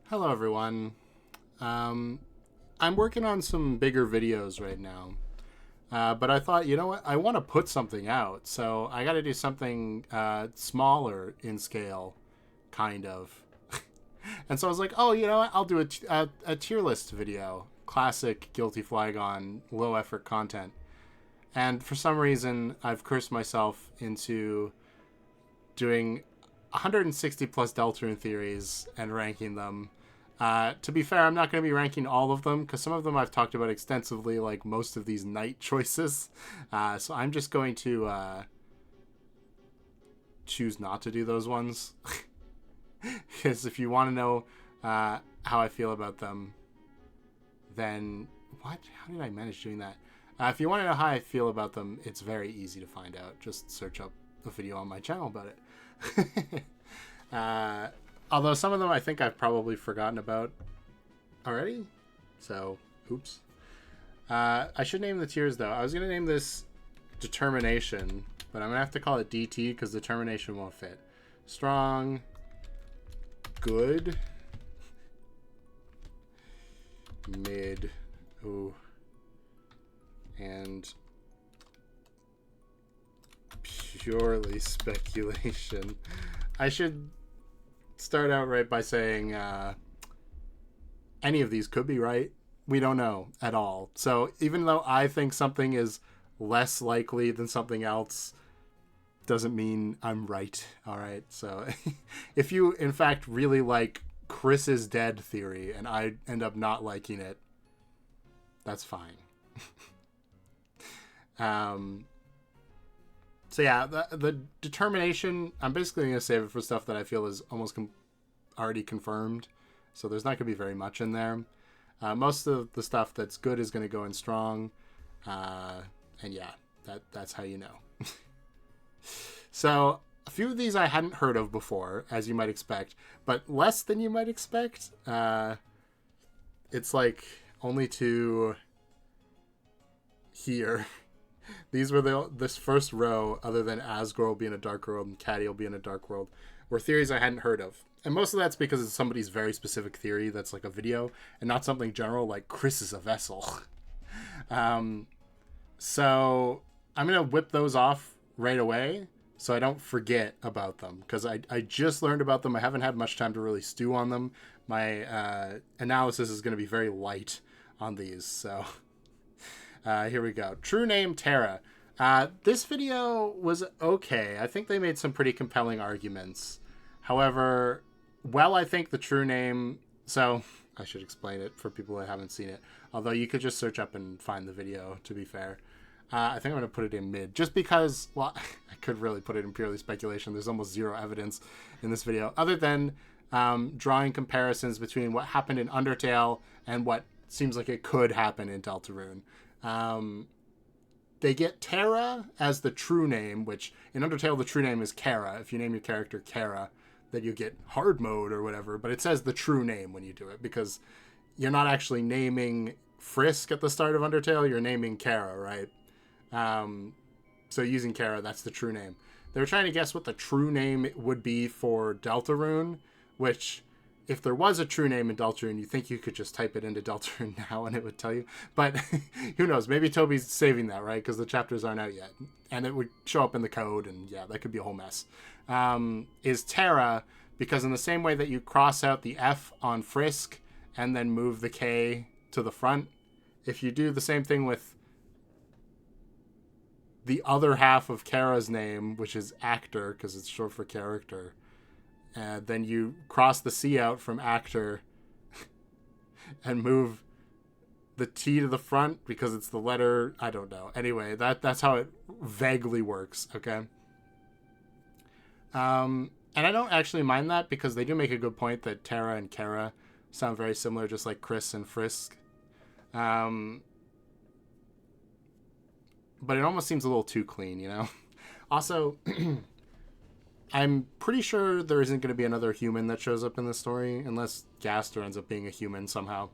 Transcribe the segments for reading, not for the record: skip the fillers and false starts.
Hello, everyone. Um, I'm working on some bigger videos right now, but I thought, you know what? I want to put something out, so I got to do something smaller in scale, kind of. And so I was like, oh, you know what? I'll do a tier list video, classic Guilty Flygon, low effort content. And for some reason, I've cursed myself into doing 160 plus Deltarune theories and ranking them. To be fair, I'm not going to be ranking all of them because some of them I've talked about extensively, like most of these night choices. So I'm just going to choose not to do those ones. Because if you want to know how I feel about them, then what? How did I manage doing that? If you want to know how I feel about them, it's very easy to find out. Just search up a video on my channel about it. Although some of them I think I've probably forgotten about already. So, oops. I should name the tiers, though. I was going to name this Determination, but I'm going to have to call it DT because Determination won't fit. Strong, good, mid, ooh, and purely speculation. I should start out right by saying any of these could be right. We don't know at all. So even though I think something is less likely than something else, doesn't mean I'm right. All right. So if you, in fact, really like Chris is dead theory and I end up not liking it, that's fine. So yeah, the determination, I'm basically going to save it for stuff that I feel is almost already confirmed. So there's not going to be very much in there. Most of the stuff that's good is going to go in strong. And yeah, that's how you know. So a few of these I hadn't heard of before, as you might expect, but less than you might expect. It's like only to here. These were this first row, other than Asgore will be in a dark world and Caddy will be in a dark world, were theories I hadn't heard of. And most of that's because it's somebody's very specific theory that's like a video and not something general like Chris is a vessel. So I'm going to whip those off right away so I don't forget about them because I just learned about them. I haven't had much time to really stew on them. My analysis is going to be very light on these, so... here we go. True name, Terra. This video was okay. I think they made some pretty compelling arguments. However, I think the true name... So, I should explain it for people that haven't seen it. Although you could just search up and find the video, to be fair. I think I'm going to put it in mid. Just because, well, I could really put it in purely speculation. There's almost zero evidence in this video. Other than drawing comparisons between what happened in Undertale and what seems like it could happen in Deltarune. They get Terra as the true name, which in Undertale the true name is Kara. If you name your character Kara, then you get hard mode or whatever, but it says the true name when you do it because you're not actually naming Frisk at the start of Undertale, you're naming Kara, right? So using Kara, that's the true name. They were trying to guess what the true name would be for Deltarune, which... If there was a true name in Deltarune, you think you could just type it into Deltarune now and it would tell you. But who knows? Maybe Toby's saving that, right? Because the chapters aren't out yet. And it would show up in the code, and yeah, that could be a whole mess. Is Terra, because in the same way that you cross out the F on Frisk and then move the K to the front, if you do the same thing with the other half of Kara's name, which is actor, because it's short for character... then you cross the C out from actor and move the T to the front because it's the letter. I don't know. Anyway, that's how it vaguely works. Okay. And I don't actually mind that because they do make a good point that Terra and Kara sound very similar, just like Chris and Frisk. But it almost seems a little too clean, you know? Also... I'm pretty sure there isn't going to be another human that shows up in this story, unless Gaster ends up being a human somehow.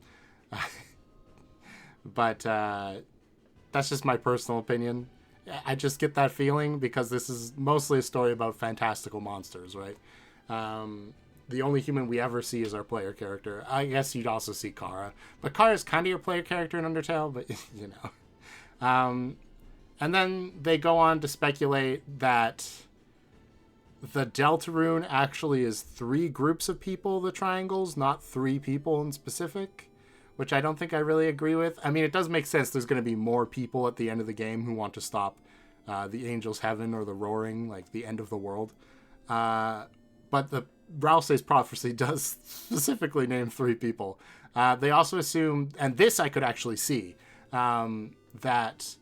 But that's just my personal opinion. I just get that feeling because this is mostly a story about fantastical monsters, right? the only human we ever see is our player character. I guess you'd also see Kara, but Kara's kind of your player character in Undertale, but you know. And then they go on to speculate that the Deltarune actually is 3 groups of people, the triangles, not 3 people in specific, which I don't think I really agree with. I mean, it does make sense. There's going to be more people at the end of the game who want to stop the Angel's Heaven or the Roaring, like the end of the world. But the Ralsei's prophecy does specifically name 3 people. They also assume, and this I could actually see, that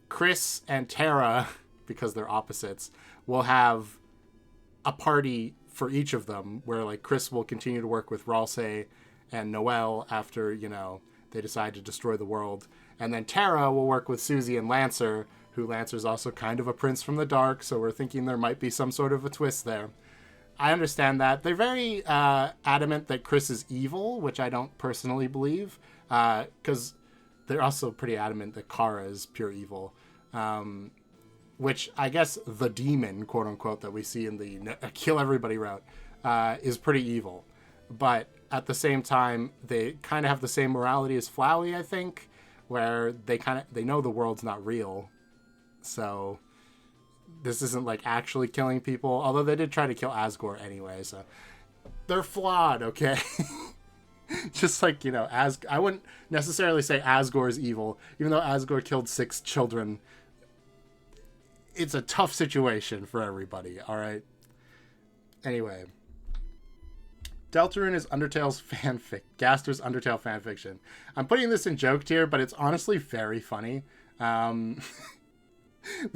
Chris and Terra, because they're opposites, will have a party for each of them, where like Chris will continue to work with Ralsei and Noelle after, you know, they decide to destroy the world. And then Terra will work with Susie and Lancer, who Lancer's also kind of a prince from the dark, so we're thinking there might be some sort of a twist there. I understand that. They're very adamant that Chris is evil, which I don't personally believe, because they're also pretty adamant that Kara is pure evil. Which I guess the demon, quote unquote, that we see in the kill everybody route is pretty evil. But at the same time, they kind of have the same morality as Flowey, I think, where they know the world's not real. So this isn't like actually killing people, although they did try to kill Asgore anyway, so they're flawed, okay? Just like, you know, I wouldn't necessarily say Asgore is evil, even though Asgore killed 6 children. It's a tough situation for everybody, all right? Anyway, Deltarune is Undertale's fanfic, Gaster's Undertale fanfiction. I'm putting this in joke tier, but it's honestly very funny. The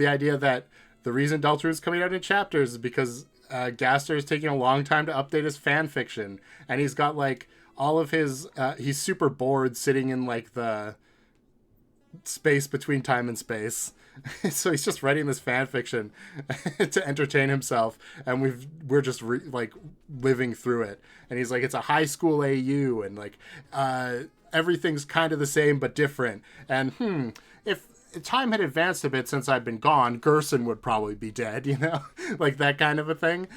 idea that the reason Deltarune's coming out in chapters is because Gaster is taking a long time to update his fanfiction, and he's got like all of his he's super bored sitting in like the space between time and space. So he's just writing this fan fiction to entertain himself, and we're just like living through it. And he's like, it's a high school AU, and like everything's kind of the same but different. And if time had advanced a bit since I've been gone, Gerson would probably be dead, you know, like that kind of a thing.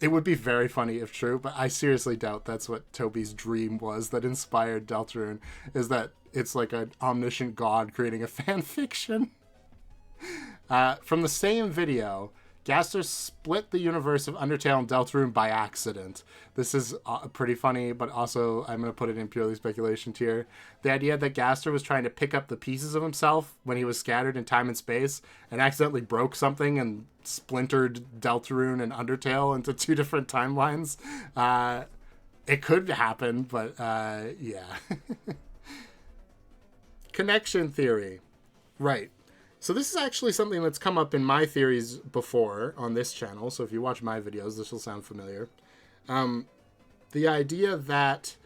It would be very funny if true, but I seriously doubt that's what Toby's dream was that inspired Deltarune, is that it's like an omniscient god creating a fan fiction. From the same video, Gaster split the universe of Undertale and Deltarune by accident. This is pretty funny, but also I'm going to put it in purely speculation tier. The idea that Gaster was trying to pick up the pieces of himself when he was scattered in time and space and accidentally broke something and splintered Deltarune and Undertale into 2 different timelines. It could happen, but yeah. Connection theory. Right. So this is actually something that's come up in my theories before on this channel. So if you watch my videos, this will sound familiar. The idea that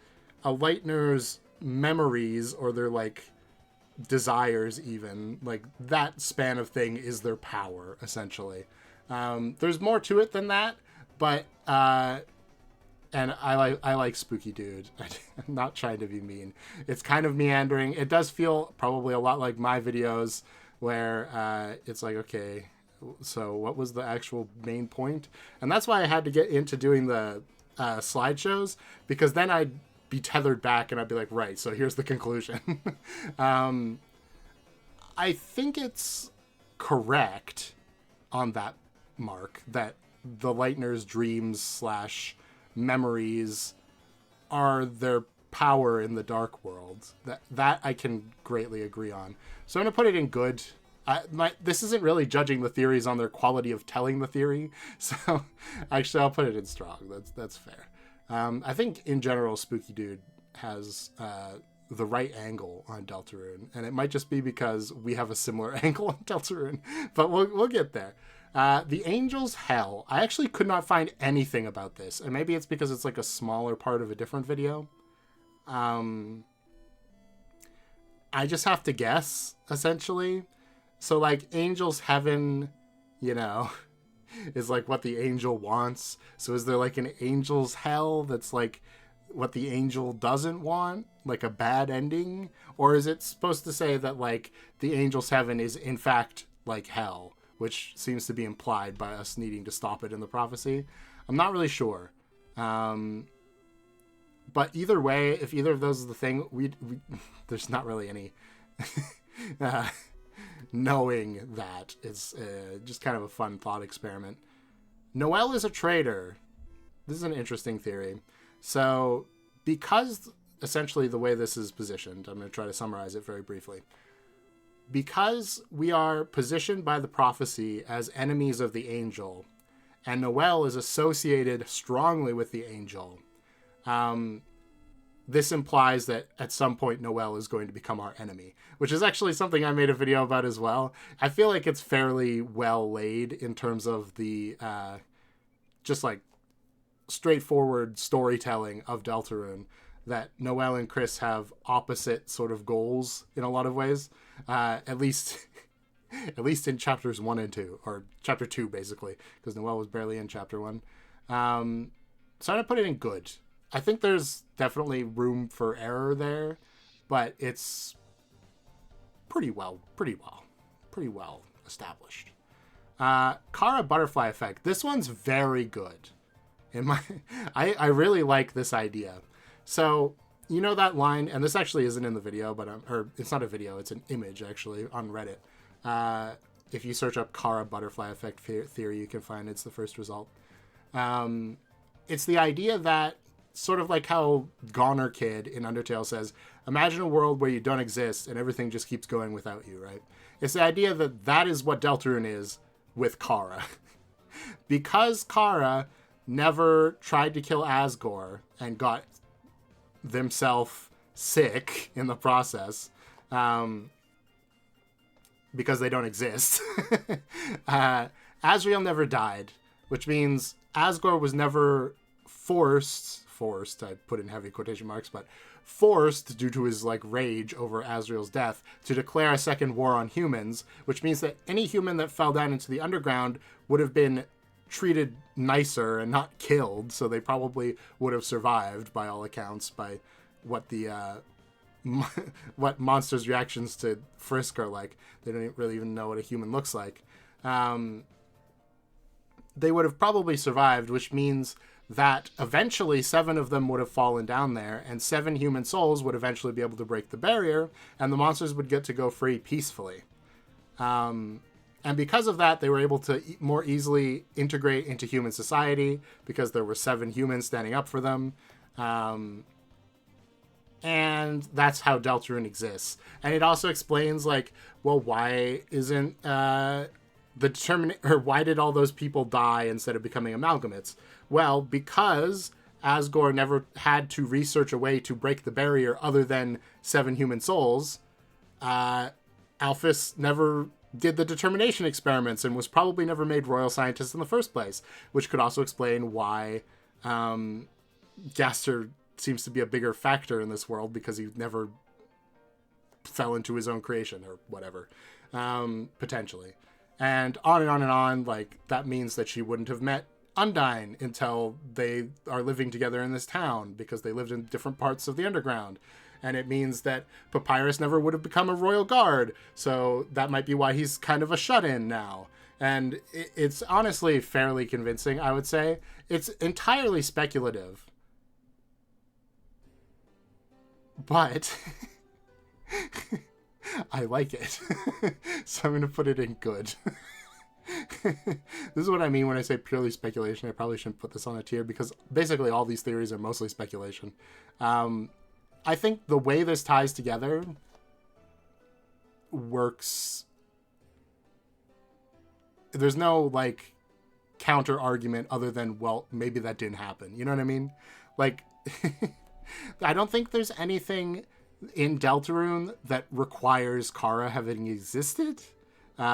a Lightner's memories, or their like desires even, like that span of thing is their power, essentially. There's more to it than that, but and I like Spooky Dude. I'm not trying to be mean. It's kind of meandering. It does feel probably a lot like my videos, where it's like, okay, so what was the actual main point? And that's why I had to get into doing the slideshows, because then I'd be tethered back and I'd be like, right, so here's the conclusion. I think it's correct on that mark that the Lightner's dreams / memories are their power in the dark world. That I can greatly agree on. So I'm going to put it in good. This isn't really judging the theories on their quality of telling the theory. So actually, I'll put it in strong. That's fair. I think in general, Spooky Dude has the right angle on Deltarune. And it might just be because we have a similar angle on Deltarune. But we'll get there. The Angel's Hell. I actually could not find anything about this. And maybe it's because it's like a smaller part of a different video. I just have to guess, essentially. So, like, Angel's Heaven, you know, is, like, what the angel wants. So is there, like, an Angel's Hell that's, like, what the angel doesn't want? Like, a bad ending? Or is it supposed to say that, like, the Angel's Heaven is, in fact, like hell? Which seems to be implied by us needing to stop it in the prophecy. I'm not really sure. But either way, if either of those is the thing, we there's not really any knowing that. It's just kind of a fun thought experiment. Noelle is a traitor. This is an interesting theory. So, because essentially the way this is positioned, I'm going to try to summarize it very briefly. Because we are positioned by the prophecy as enemies of the angel, and Noelle is associated strongly with the angel, this implies that at some point Noelle is going to become our enemy, which is actually something I made a video about as well. I feel like it's fairly well laid in terms of the just like straightforward storytelling of Deltarune, that Noelle and Chris have opposite sort of goals in a lot of ways, at least in chapters 1 and 2, or chapter 2 basically, because Noelle was barely in chapter 1. So I'm gonna put it in good. I think there's definitely room for error there, but it's pretty well established. Kara butterfly effect. This one's very good. I really like this idea. So, you know that line, and this actually isn't in the video, but or it's not a video, it's an image actually on Reddit. If you search up Kara butterfly effect theory, you can find it's the first result. It's the idea that, sort of like how Goner Kid in Undertale says, imagine a world where you don't exist and everything just keeps going without you, right? It's the idea that that is what Deltarune is with Kara. Because Kara never tried to kill Asgore and got themselves sick in the process, because they don't exist, Asriel never died, which means Asgore was never forced, I put in heavy quotation marks, but forced due to his like rage over Asriel's death to declare a second war on humans, which means that any human that fell down into the underground would have been treated nicer and not killed, so they probably would have survived by all accounts, by what the what monsters' reactions to Frisk are like. They don't really even know what a human looks like. They would have probably survived, which means that eventually 7 of them would have fallen down there, and 7 human souls would eventually be able to break the barrier, and the monsters would get to go free peacefully. And because of that, they were able to more easily integrate into human society, because there were 7 humans standing up for them. And that's how Deltarune exists. And it also explains, like, well, why isn't why did all those people die instead of becoming amalgamates? Well, because Asgore never had to research a way to break the barrier other than 7 human souls, Alphys never did the determination experiments and was probably never made royal scientist in the first place, which could also explain why Gaster seems to be a bigger factor in this world, because he never fell into his own creation or whatever, potentially. And on and on and on, like, that means that she wouldn't have met Undyne until they are living together in this town, because they lived in different parts of the underground. And it means that Papyrus never would have become a royal guard, so that might be why he's kind of a shut-in now. And it's honestly fairly convincing, I would say. It's entirely speculative. But I like it. So I'm going to put it in good. This is what I mean when I say purely speculation. I probably shouldn't put this on a tier, because basically all these theories are mostly speculation. I think the way this ties together works. There's no, like, counter argument other than, well, maybe that didn't happen. You know what I mean? Like, I don't think there's anything in Deltarune that requires Kara having existed,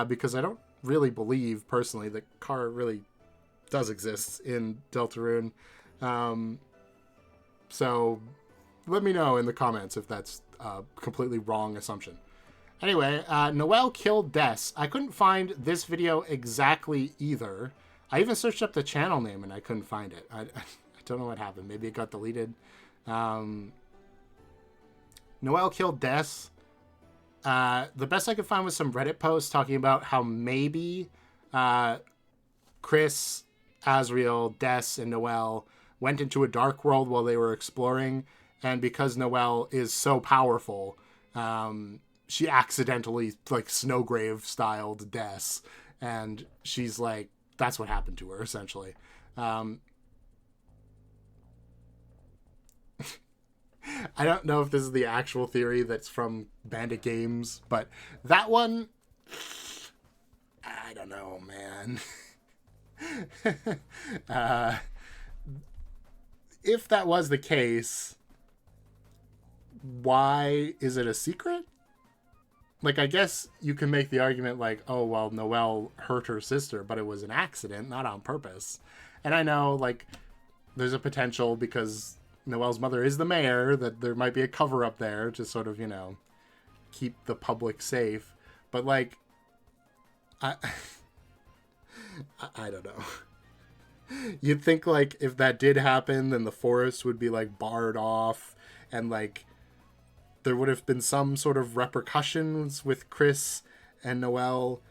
because I don't really believe personally that Kara really does exist in Deltarune. So let me know in the comments if that's a completely wrong assumption. Anyway, Noelle killed Des. I couldn't find this video exactly either. I even searched up the channel name and I couldn't find it. I don't know what happened. Maybe it got deleted. Noelle killed Des. The best I could find was some Reddit posts talking about how maybe Chris, Asriel, Des, and Noelle went into a dark world while they were exploring, and because Noelle is so powerful, she accidentally, like, Snowgrave styled Des, and she's like, that's what happened to her, essentially. I don't know if this is the actual theory that's from Bandit Games, but that one, I don't know, man. If that was the case, why is it a secret? Like, I guess you can make the argument like, oh, well, Noelle hurt her sister, but it was an accident, not on purpose. And I know, like, there's a potential because Noelle's mother is the mayor that there might be a cover up there to sort of, you know, keep the public safe. But, like, I don't know. You'd think, like, if that did happen, then the forest would be, like, barred off, and, like, there would have been some sort of repercussions with Chris and Noelle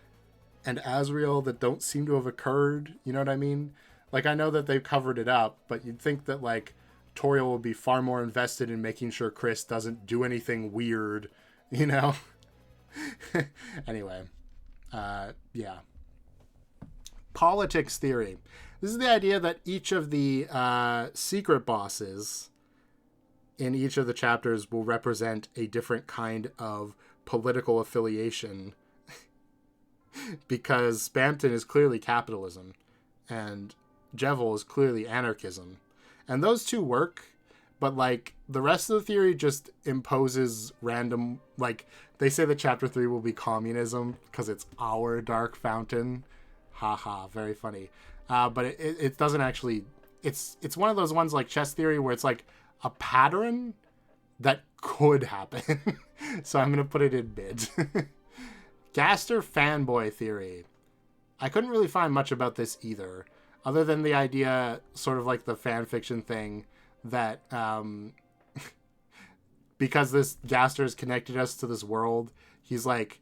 and Azriel that don't seem to have occurred. You know what I mean? Like, I know that they've covered it up, but you'd think that, like, Toriel will be far more invested in making sure Chris doesn't do anything weird, you know? Anyway, yeah. Politics theory. This is the idea that each of the secret bosses in each of the chapters will represent a different kind of political affiliation because Spamton is clearly capitalism and Jevil is clearly anarchism. And those two work, but, like, the rest of the theory just imposes random, like, they say that chapter 3 will be communism because it's our dark fountain. Haha, very funny. But it doesn't actually, it's one of those ones like chess theory where it's like a pattern that could happen. So I'm going to put it in mid. Gaster fanboy theory. I couldn't really find much about this either, other than the idea, sort of like the fan fiction thing, that because this Gaster has connected us to this world, he's like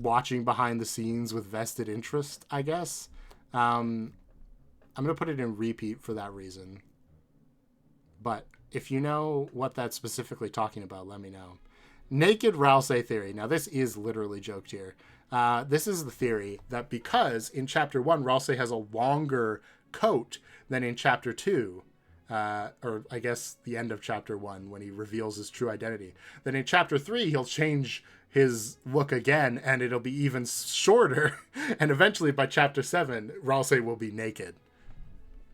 watching behind the scenes with vested interest, I guess. I'm going to put it in repeat for that reason. But if you know what that's specifically talking about, let me know. Naked Ralsei theory. Now, this is literally joked here. This is the theory that because in Chapter 1, Ralsei has a longer coat than in Chapter 2, or I guess the end of Chapter 1 when he reveals his true identity, then in Chapter 3, he'll change his look again and it'll be even shorter. And eventually by Chapter 7, Ralsei will be naked.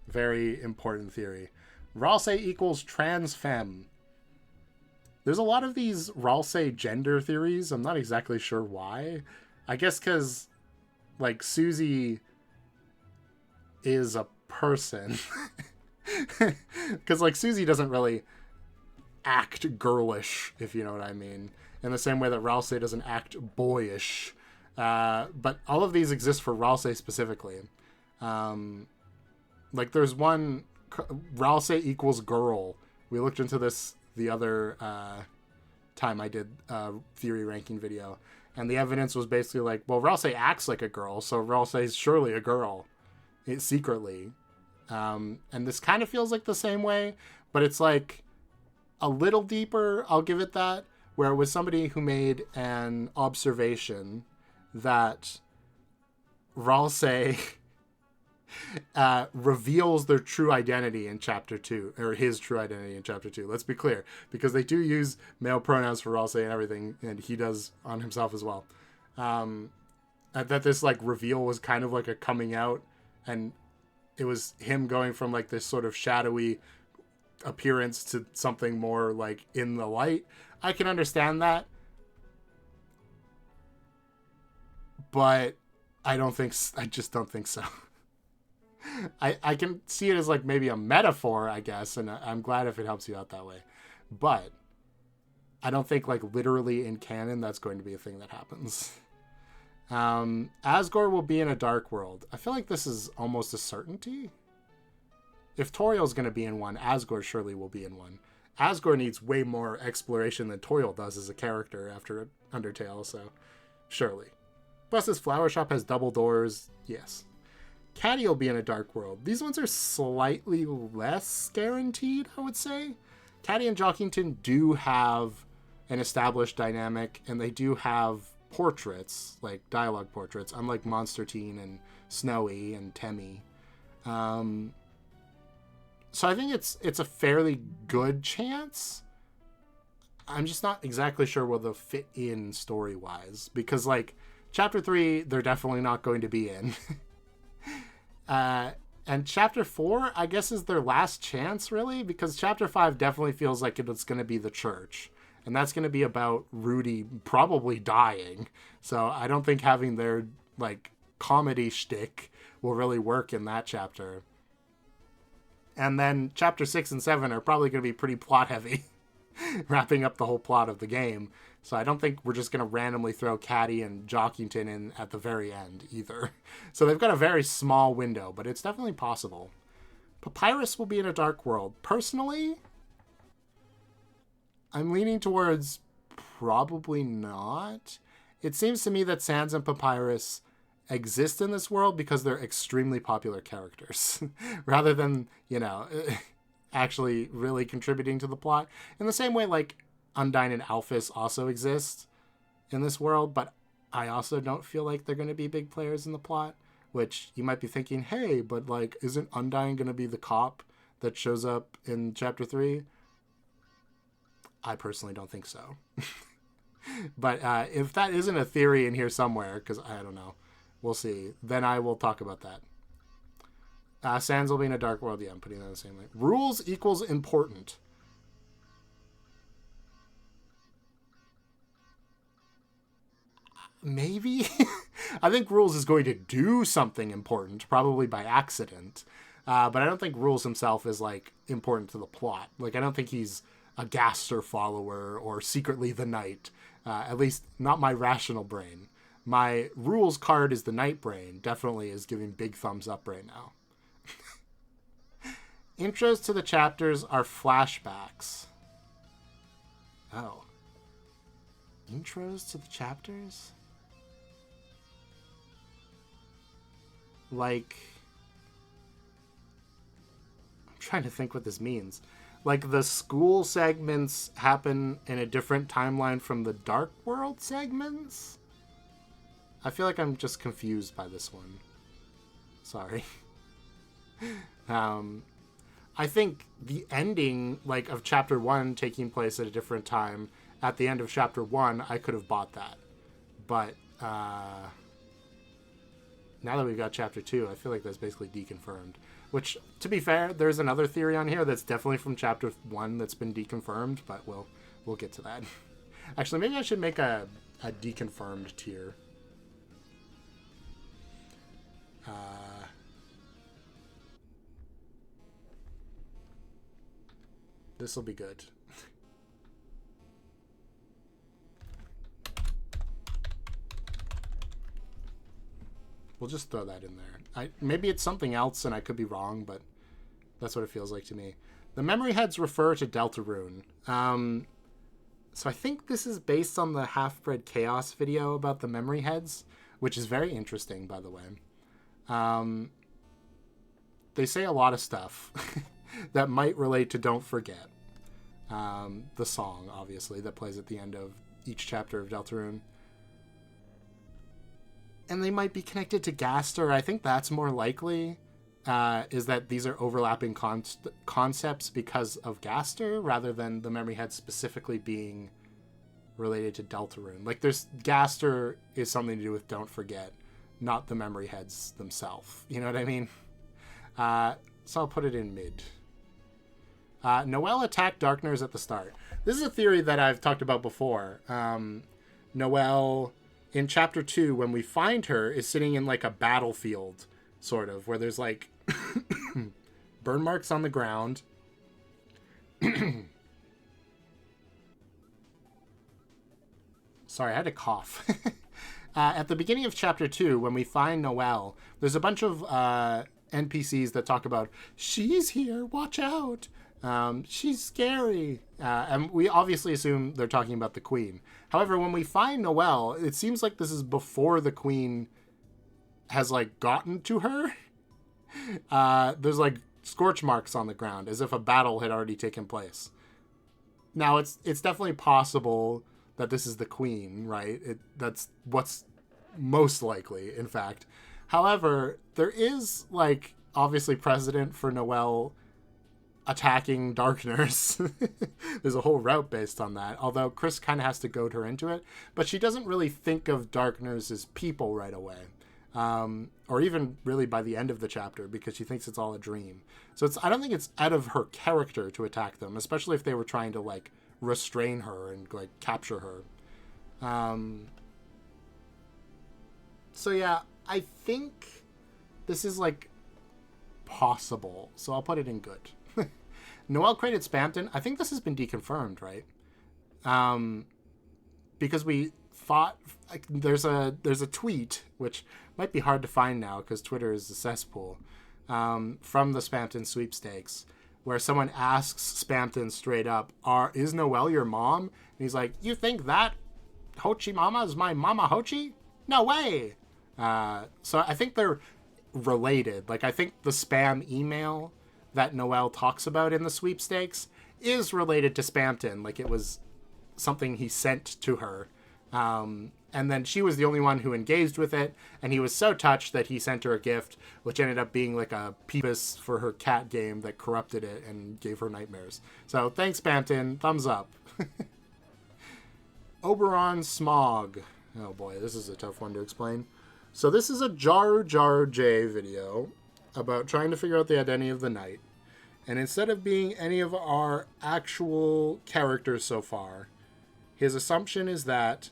Very important theory. Ralsei equals trans femme. There's a lot of these Ralsei gender theories. I'm not exactly sure why. I guess because, like, Susie is a person. Because, like, Susie doesn't really act girlish, if you know what I mean. In the same way that Ralsei doesn't act boyish. But all of these exist for Ralsei specifically. Like, there's one, Ralsei equals girl. We looked into this the other time I did a theory ranking video. And the evidence was basically like, well, Ralsei acts like a girl, so Ralsei's surely a girl. Secretly. And this kind of feels like the same way, but it's like a little deeper, I'll give it that, where it was somebody who made an observation that Ralsei reveals their true identity in Chapter 2, or his true identity in Chapter 2. Let's be clear, because they do use male pronouns for Ralsei and everything, and he does on himself as well. That this, like, reveal was kind of like a coming out, and it was him going from, like, this sort of shadowy appearance to something more, like, in the light. I can understand that, but I just don't think so. I can see it as, like, maybe a metaphor, I guess, and I'm glad if it helps you out that way. But I don't think, like, literally in canon that's going to be a thing that happens. Asgore will be in a dark world. I feel like this is almost a certainty. If Toriel's going to be in one, Asgore surely will be in one. Asgore needs way more exploration than Toriel does as a character after Undertale, so surely. Plus, his flower shop has double doors. Yes. Caddy will be in a dark world. These ones are slightly less guaranteed, I would say. Caddy and Jockington do have an established dynamic, and they do have portraits, like dialogue portraits, unlike Monster Teen and Snowy and Temmie. So I think it's a fairly good chance. I'm just not exactly sure where they'll fit in story-wise, because, like, Chapter 3, they're definitely not going to be in. And Chapter 4, I guess, is their last chance, really, because Chapter 5 definitely feels like it's going to be the church. And that's going to be about Rudy probably dying. So I don't think having their, like, comedy shtick will really work in that chapter. And then Chapter 6 and 7 are probably going to be pretty plot-heavy, wrapping up the whole plot of the game. So I don't think we're just going to randomly throw Caddy and Jockington in at the very end either. So they've got a very small window, but it's definitely possible. Papyrus will be in a dark world. Personally, I'm leaning towards probably not. It seems to me that Sans and Papyrus exist in this world because they're extremely popular characters, rather than, actually really contributing to the plot. In the same way, like, Undyne and Alphys also exist in this world, but I also don't feel like they're going to be big players in the plot, which you might be thinking, hey, but, like, isn't Undyne going to be the cop that shows up in Chapter 3? I personally don't think so. But if that isn't a theory in here somewhere, because I don't know, we'll see, then I will talk about that. Sans will be in a dark world. Yeah, I'm putting that in the same way. Rules equals important. Maybe? I think Rules is going to do something important, probably by accident. But I don't think Rules himself is, like, important to the plot. Like, I don't think he's a Gaster follower or secretly the Knight. At least not my rational brain. My Rules card is the Knight brain. Definitely is giving big thumbs up right now. Intros to the chapters are flashbacks. Oh. Intros to the chapters? Like, I'm trying to think what this means. Like, the school segments happen in a different timeline from the Dark World segments? I feel like I'm just confused by this one. Sorry. I think the ending, like, of Chapter 1 taking place at a different time, at the end of Chapter 1, I could have bought that. But, now that we've got Chapter 2, I feel like that's basically deconfirmed. Which, to be fair, there's another theory on here that's definitely from Chapter 1 that's been deconfirmed, but we'll get to that. Actually, maybe I should make a deconfirmed tier. This will be good. We'll just throw that in there. Maybe it's something else and I could be wrong, but that's what it feels like to me. The memory heads refer to Deltarune. So I think this is based on the Half-Bred Chaos video about the memory heads, which is very interesting, by the way. They say a lot of stuff that might relate to Don't Forget. The song, obviously, that plays at the end of each chapter of Deltarune. And they might be connected to Gaster. I think that's more likely, is that these are overlapping concepts because of Gaster, rather than the memory head specifically being related to Deltarune. Like, Gaster is something to do with Don't Forget, not the memory heads themselves. You know what I mean? So I'll put it in mid. Noelle attacked Darkners at the start. This is a theory that I've talked about before. Noelle, in Chapter 2, when we find her, is sitting in, like, a battlefield, sort of, where there's, like, burn marks on the ground. Sorry, I had to cough. At the beginning of Chapter 2, when we find Noelle, there's a bunch of NPCs that talk about, she's here, watch out, she's scary. And we obviously assume they're talking about the Queen. However, when we find Noelle, it seems like this is before the Queen has, like, gotten to her. There's like scorch marks on the ground as if a battle had already taken place. Now it's definitely possible that this is the queen, right? That's what's most likely, in fact. However, there is like obviously precedent for Noelle attacking Darkness. There's a whole route based on that. Although Chris kind of has to goad her into it, but she doesn't really think of Darkness as people right away, or even really by the end of the chapter, because she thinks it's all a dream. So I don't think it's out of her character to attack them, especially if they were trying to like restrain her and like capture her. So yeah, I think this is like possible. So I'll put it in good. Noelle created Spamton. I think this has been deconfirmed, right? Because we thought like, there's a tweet which might be hard to find now because Twitter is a cesspool, from the Spamton sweepstakes, where someone asks Spamton straight up, "Is Noelle your mom?" And he's like, "You think that Hochi Mama is my Mama Hochi? No way!" So I think they're related. Like I think the spam email that Noelle talks about in the sweepstakes is related to Spamton. Like it was something he sent to her. And then she was the only one who engaged with it. And he was so touched that he sent her a gift, which ended up being like a Peepus for her cat game that corrupted it and gave her nightmares. So thanks, Spamton. Thumbs up. Oberon Smog. Oh boy, this is a tough one to explain. So this is a Jar Jar J video about trying to figure out the identity of the knight. And instead of being any of our actual characters so far, his assumption is that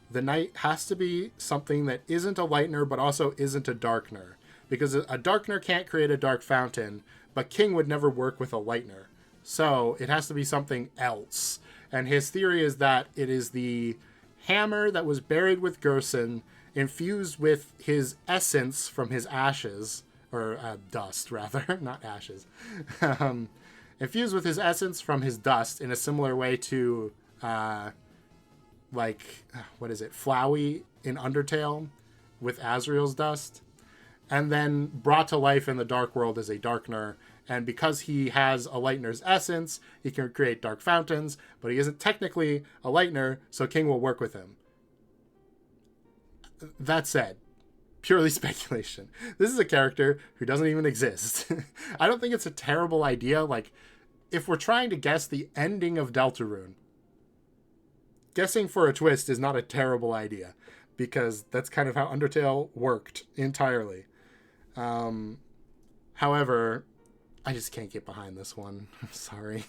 the knight has to be something that isn't a lightener but also isn't a darkener. Because a darkener can't create a dark fountain, but King would never work with a lightener. So it has to be something else. And his theory is that it is the hammer that was buried with Gerson, infused with his essence from his ashes, or dust rather, not ashes, infused with his essence from his dust in a similar way to, what is it, Flowey in Undertale with Azrael's dust, and then brought to life in the Dark World as a darkener. And because he has a lightener's essence, he can create dark fountains, but he isn't technically a lightener, so King will work with him. That said, purely speculation. This is a character who doesn't even exist. I don't think it's a terrible idea. Like, if we're trying to guess the ending of Deltarune, guessing for a twist is not a terrible idea, because that's kind of how Undertale worked entirely. However, I just can't get behind this one. I'm sorry.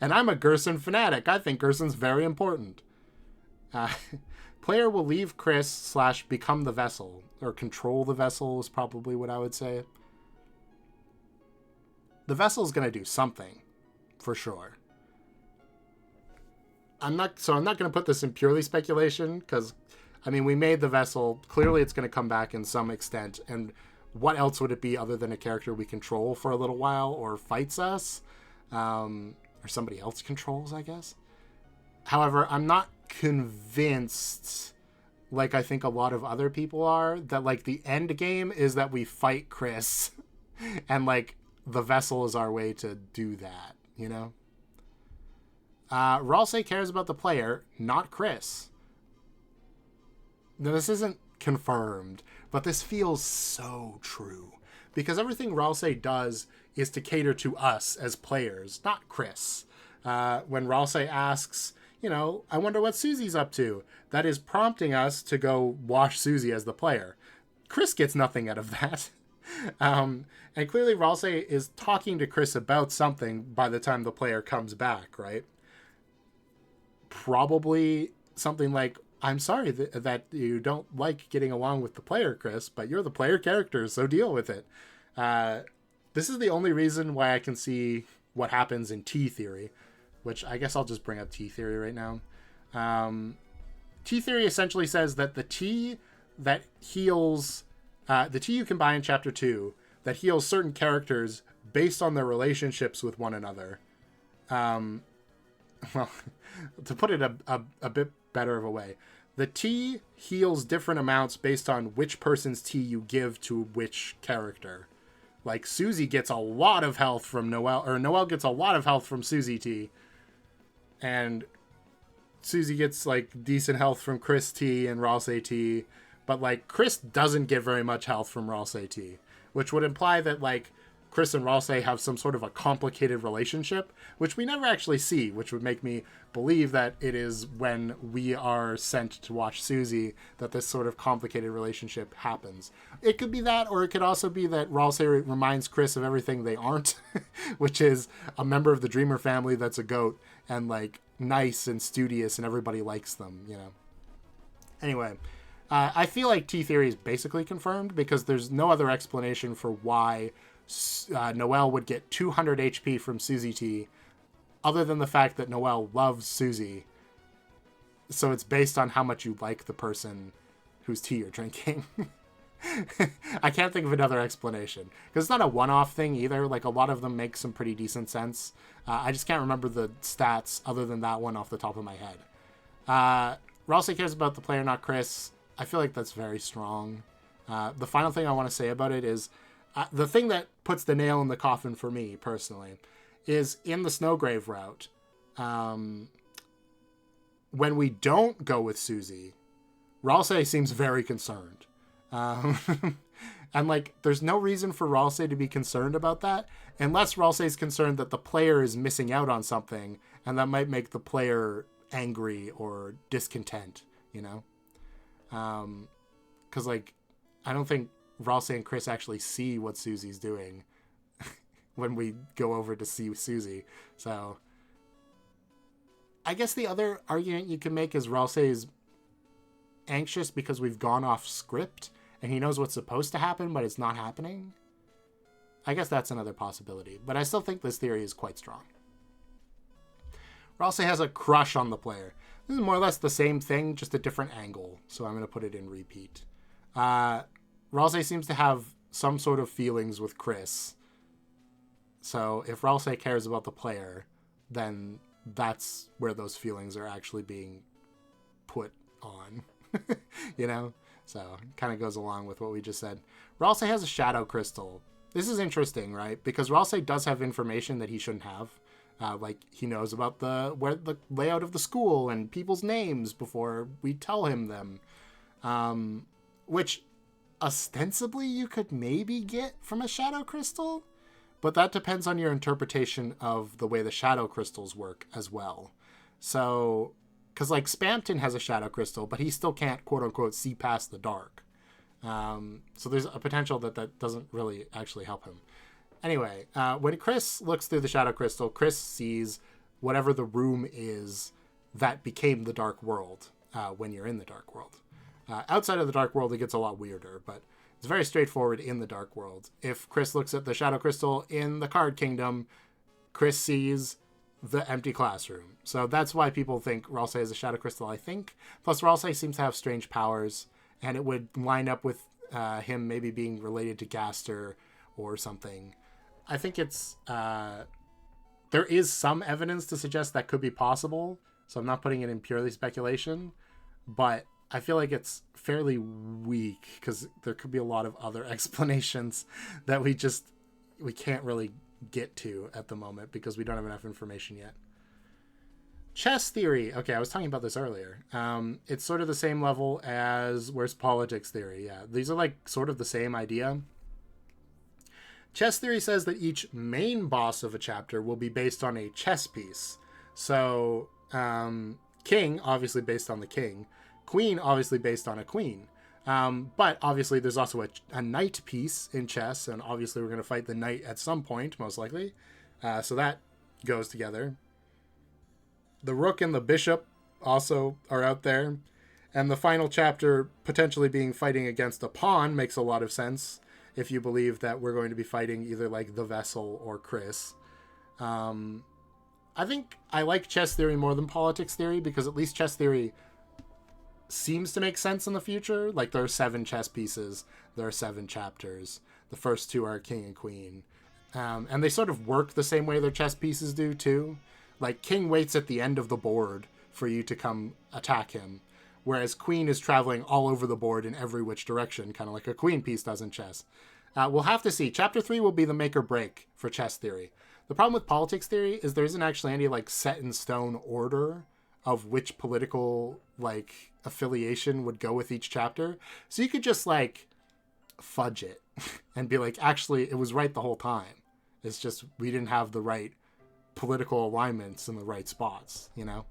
And I'm a Gerson fanatic. I think Gerson's very important. Player will leave Chris / become the vessel, or control the vessel is probably what I would say. The vessel's going to do something, for sure. I'm not going to put this in purely speculation, because, I mean, we made the vessel. Clearly it's going to come back in some extent, and what else would it be other than a character we control for a little while or fights us? Or somebody else controls, I guess. However, I'm not convinced, like I think a lot of other people are, that like the end game is that we fight Chris and like the vessel is our way to do that, you know? Ralsei cares about the player, not Chris. Now, this isn't confirmed, but this feels so true. Because everything Ralsei does is to cater to us as players, not Chris. When Ralsei asks, you know, I wonder what Susie's up to, that is prompting us to go wash Susie as the player. Chris gets nothing out of that. And clearly Ralsei is talking to Chris about something by the time the player comes back, right? Probably something like, I'm sorry that you don't like getting along with the player, Chris, but you're the player character, so deal with it. This is the only reason why I can see what happens in T-Theory, which I guess I'll just bring up T-Theory right now. T-Theory essentially says that the T that heals, the T you can buy in Chapter 2 that heals certain characters based on their relationships with one another. Well, to put it a bit better of a way, the T heals different amounts based on which person's T you give to which character. Like, Susie gets a lot of health from Noelle, or Noelle gets a lot of health from Susie T. And Susie gets, like, decent health from Chris T and Ross AT. But, like, Chris doesn't get very much health from Ross AT. Which would imply that, like, Chris and Ross have some sort of a complicated relationship, which we never actually see, which would make me believe that it is when we are sent to watch Susie that this sort of complicated relationship happens. It could be that, or it could also be that Ross reminds Chris of everything they aren't, which is a member of the Dreamer family that's a goat and, like, nice and studious and everybody likes them, you know. Anyway, I feel like T-Theory is basically confirmed because there's no other explanation for why Noelle would get 200 HP from Susie T, other than the fact that Noelle loves Susie. So it's based on how much you like the person whose tea you're drinking. I can't think of another explanation. Because it's not a one-off thing either. Like, a lot of them make some pretty decent sense. I just can't remember the stats other than that one off the top of my head. Ralsei cares about the player, not Chris. I feel like that's very strong. The final thing I want to say about it is the thing that puts the nail in the coffin for me, personally, is in the Snowgrave route. When we don't go with Susie, Ralsei seems very concerned. And, like, there's no reason for Ralsei to be concerned about that, unless Ralsei's concerned that the player is missing out on something, and that might make the player angry or discontent, you know? Because, like, I don't think Ralsei and Chris actually see what Susie's doing when we go over to see Susie. So I guess the other argument you can make is Ralsei is anxious because we've gone off script and he knows what's supposed to happen, but it's not happening. I guess that's another possibility, but I still think this theory is quite strong. Ralsei has a crush on the player. This is more or less the same thing, just a different angle, so I'm going to put it in repeat. Ralsei seems to have some sort of feelings with Chris. So if Ralsei cares about the player, then that's where those feelings are actually being put on. You know? So it kind of goes along with what we just said. Ralsei has a shadow crystal. This is interesting, right? Because Ralsei does have information that he shouldn't have. Like, he knows about the layout of the school and people's names before we tell him them. Which ostensibly you could maybe get from a shadow crystal, but that depends on your interpretation of the way the shadow crystals work as well. So, because, like, Spamton has a shadow crystal, but he still can't, quote-unquote, see past the dark. So there's a potential that doesn't really actually help him. Anyway, when Chris looks through the shadow crystal, Chris sees whatever the room is that became the dark world when you're in the dark world. Outside of the dark world, it gets a lot weirder, but it's very straightforward in the dark world. If Chris looks at the shadow crystal in the card kingdom, Chris sees the empty classroom. So that's why people think Ralsei is a shadow crystal, I think. Plus, Ralsei seems to have strange powers, and it would line up with him maybe being related to Gaster or something. I think it's... there is some evidence to suggest that could be possible, so I'm not putting it in purely speculation, but I feel like it's fairly weak because there could be a lot of other explanations that we can't really get to at the moment because we don't have enough information yet. Chess theory. Okay, I was talking about this earlier. It's sort of the same level as Where's Politics theory. Yeah, these are like sort of the same idea. Chess theory says that each main boss of a chapter will be based on a chess piece. So, king, obviously based on the king. Queen, obviously based on a queen. But obviously there's also a knight piece in chess, and obviously we're going to fight the knight at some point, most likely. So that goes together. The rook and the bishop also are out there. And the final chapter potentially being fighting against a pawn makes a lot of sense if you believe that we're going to be fighting either like the Vessel or Chris. I think I like chess theory more than politics theory because at least chess theory seems to make sense in the future. Like, there are 7 chess pieces, there are 7 chapters. The first 2 are king and queen. And they sort of work the same way their chess pieces do too. Like, king waits at the end of the board for you to come attack him, whereas queen is traveling all over the board in every which direction, kind of like a queen piece does in chess. We'll have to see. Chapter 3 will be the make or break for chess theory. The problem with politics theory is there isn't actually any like set in stone order of which political like affiliation would go with each chapter. So you could just like fudge it and be like, actually, it was right the whole time. It's just we didn't have the right political alignments in the right spots, you know?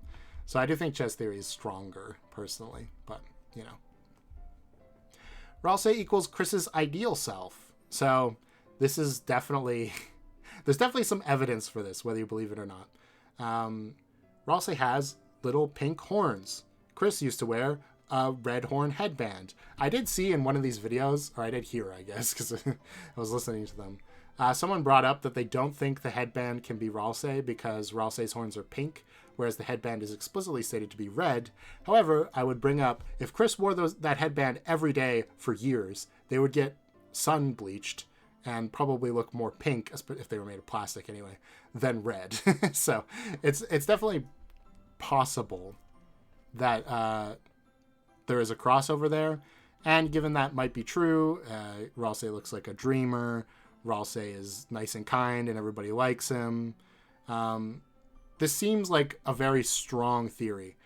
So I do think chess theory is stronger, personally, but, you know. Ralsei equals Chris's ideal self. So this is definitely... There's definitely some evidence for this, whether you believe it or not. Ralsei has little pink horns. Chris used to wear a red horn headband. I did see in one of these videos, or I did hear, I guess, because I was listening to them. Someone brought up that they don't think the headband can be Ralsei because Ralsei's horns are pink, whereas the headband is explicitly stated to be red. However, I would bring up, if Chris wore that headband every day for years, they would get sun bleached and probably look more pink, if they were made of plastic anyway, than red. So it's definitely possible that there is a crossover there. And given that might be true, Ralsei looks like a dreamer. Ralsei is nice and kind and everybody likes him. This seems like a very strong theory.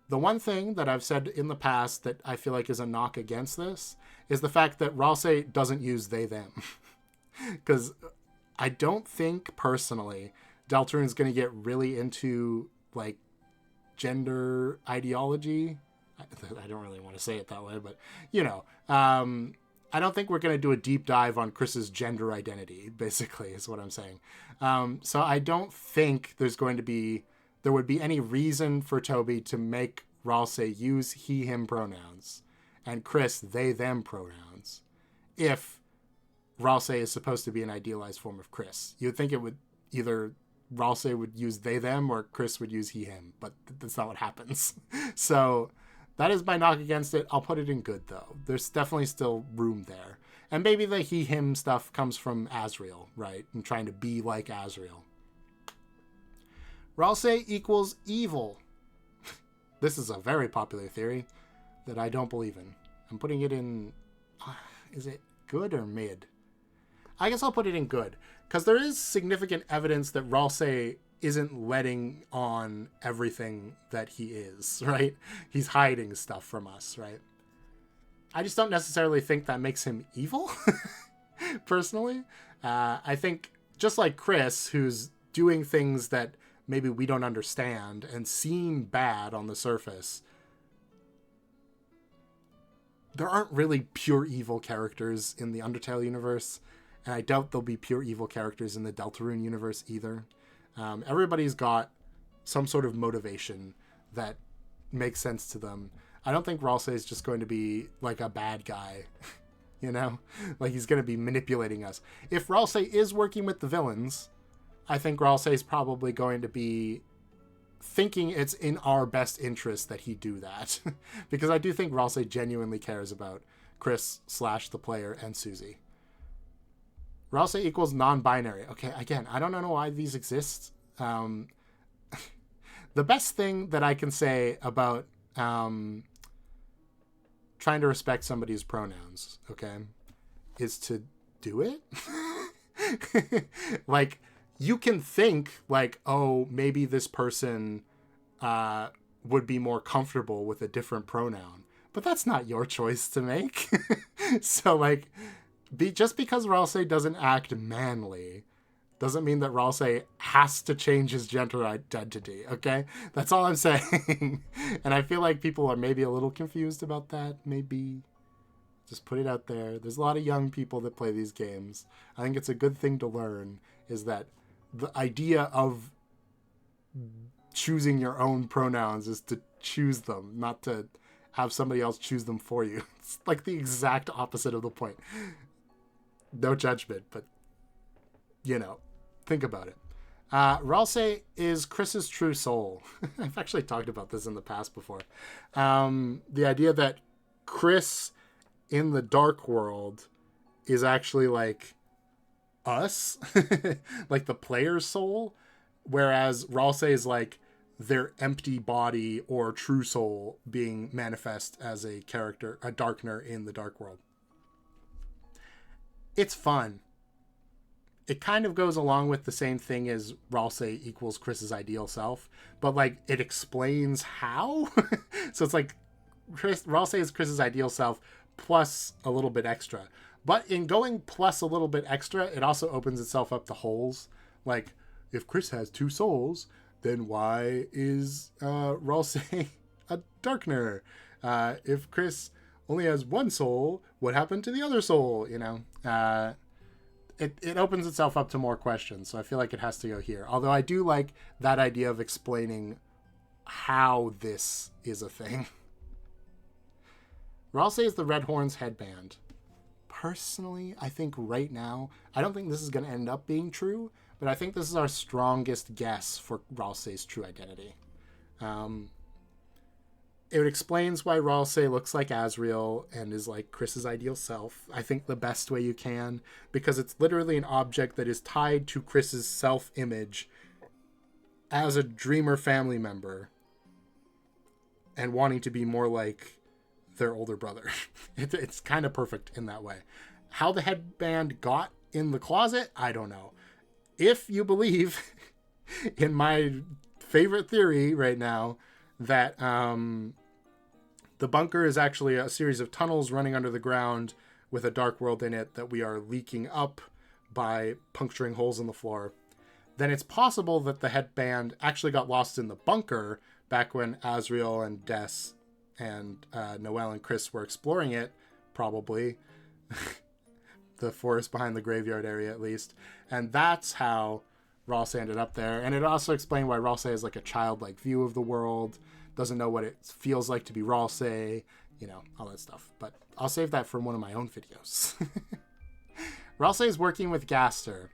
The one thing that I've said in the past that I feel like is a knock against this is the fact that Ralsei doesn't use they, them. Because I don't think, personally, Deltarune is going to get really into, like, gender ideology. I don't really want to say it that way, but, you know. I don't think we're going to do a deep dive on Chris's gender identity, basically, is what I'm saying. So I don't think there would be any reason for Toby to make Ralsei use he, him pronouns and Chris they, them pronouns if Ralsei is supposed to be an idealized form of Chris. You'd think it would either Ralsei would use they, them, or Chris would use he, him, but that's not what happens. So that is my knock against it. I'll put it in good, though. There's definitely still room there. And maybe the he, him stuff comes from Asriel, right? And trying to be like Asriel. Ralsei equals evil. This is a very popular theory that I don't believe in. I'm putting it in... Is it good or mid? I guess I'll put it in good. Because there is significant evidence that Ralsei isn't letting on everything that he is, right? He's hiding stuff from us, right? I just don't necessarily think that makes him evil, personally. I think just like Chris, who's doing things that maybe we don't understand and seem bad on the surface, there aren't really pure evil characters in the Undertale universe, and I doubt there'll be pure evil characters in the Deltarune universe either. Everybody's got some sort of motivation that makes sense to them. I don't think Ralsei is just going to be like a bad guy, you know? Like he's going to be manipulating us. If Ralsei is working with the villains, I think Ralsei is probably going to be thinking it's in our best interest that he do that. Because I do think Ralsei genuinely cares about Chris / the player and Susie. Ralsei equals non-binary. Okay, again, I don't know why these exist. The best thing that I can say about trying to respect somebody's pronouns, okay, is to do it. Like, you can think, like, oh, maybe this person would be more comfortable with a different pronoun. But that's not your choice to make. So, like... just because Ralsei doesn't act manly doesn't mean that Ralsei has to change his gender identity, okay? That's all I'm saying. And I feel like people are maybe a little confused about that, maybe. Just put it out there. There's a lot of young people that play these games. I think it's a good thing to learn, is that the idea of choosing your own pronouns is to choose them, not to have somebody else choose them for you. It's like the exact opposite of the point. No judgment, but, you know, think about it. Ralsei is Chris's true soul. I've actually talked about this in the past before. The idea that Chris in the dark world is actually like us, like the player's soul, whereas Ralsei is like their empty body or true soul being manifest as a character, a darkener in the dark world. It's fun. It kind of goes along with the same thing as Ralsei equals Chris's ideal self, but like it explains how. So it's like Ralsei is Chris's ideal self plus a little bit extra. But in going plus a little bit extra, it also opens itself up to holes. Like, if Chris has 2 souls, then why is Ralsei a Darkner? If Chris only has 1 soul, what happened to the other soul? You know, it opens itself up to more questions. So I feel like it has to go here. Although I do like that idea of explaining how this is a thing. Ralsei is the Red Horn's headband. Personally, I think right now, I don't think this is going to end up being true, but I think this is our strongest guess for Ralsei's true identity. It explains why Ralsei looks like Asriel and is like Chris's ideal self, I think the best way you can, because it's literally an object that is tied to Chris's self-image as a dreamer family member and wanting to be more like their older brother. It's kind of perfect in that way. How the headband got in the closet, I don't know. If you believe in my favorite theory right now that the bunker is actually a series of tunnels running under the ground with a dark world in it that we are leaking up by puncturing holes in the floor, then it's possible that the headband actually got lost in the bunker back when Asriel and Des and Noelle and Chris were exploring it, probably. The forest behind the graveyard area, at least. And that's how Ralsei ended up there. And it also explained why Ralsei has like a childlike view of the world, doesn't know what it feels like to be Ralsei, you know, all that stuff. But I'll save that for one of my own videos. Ralsei is working with Gaster.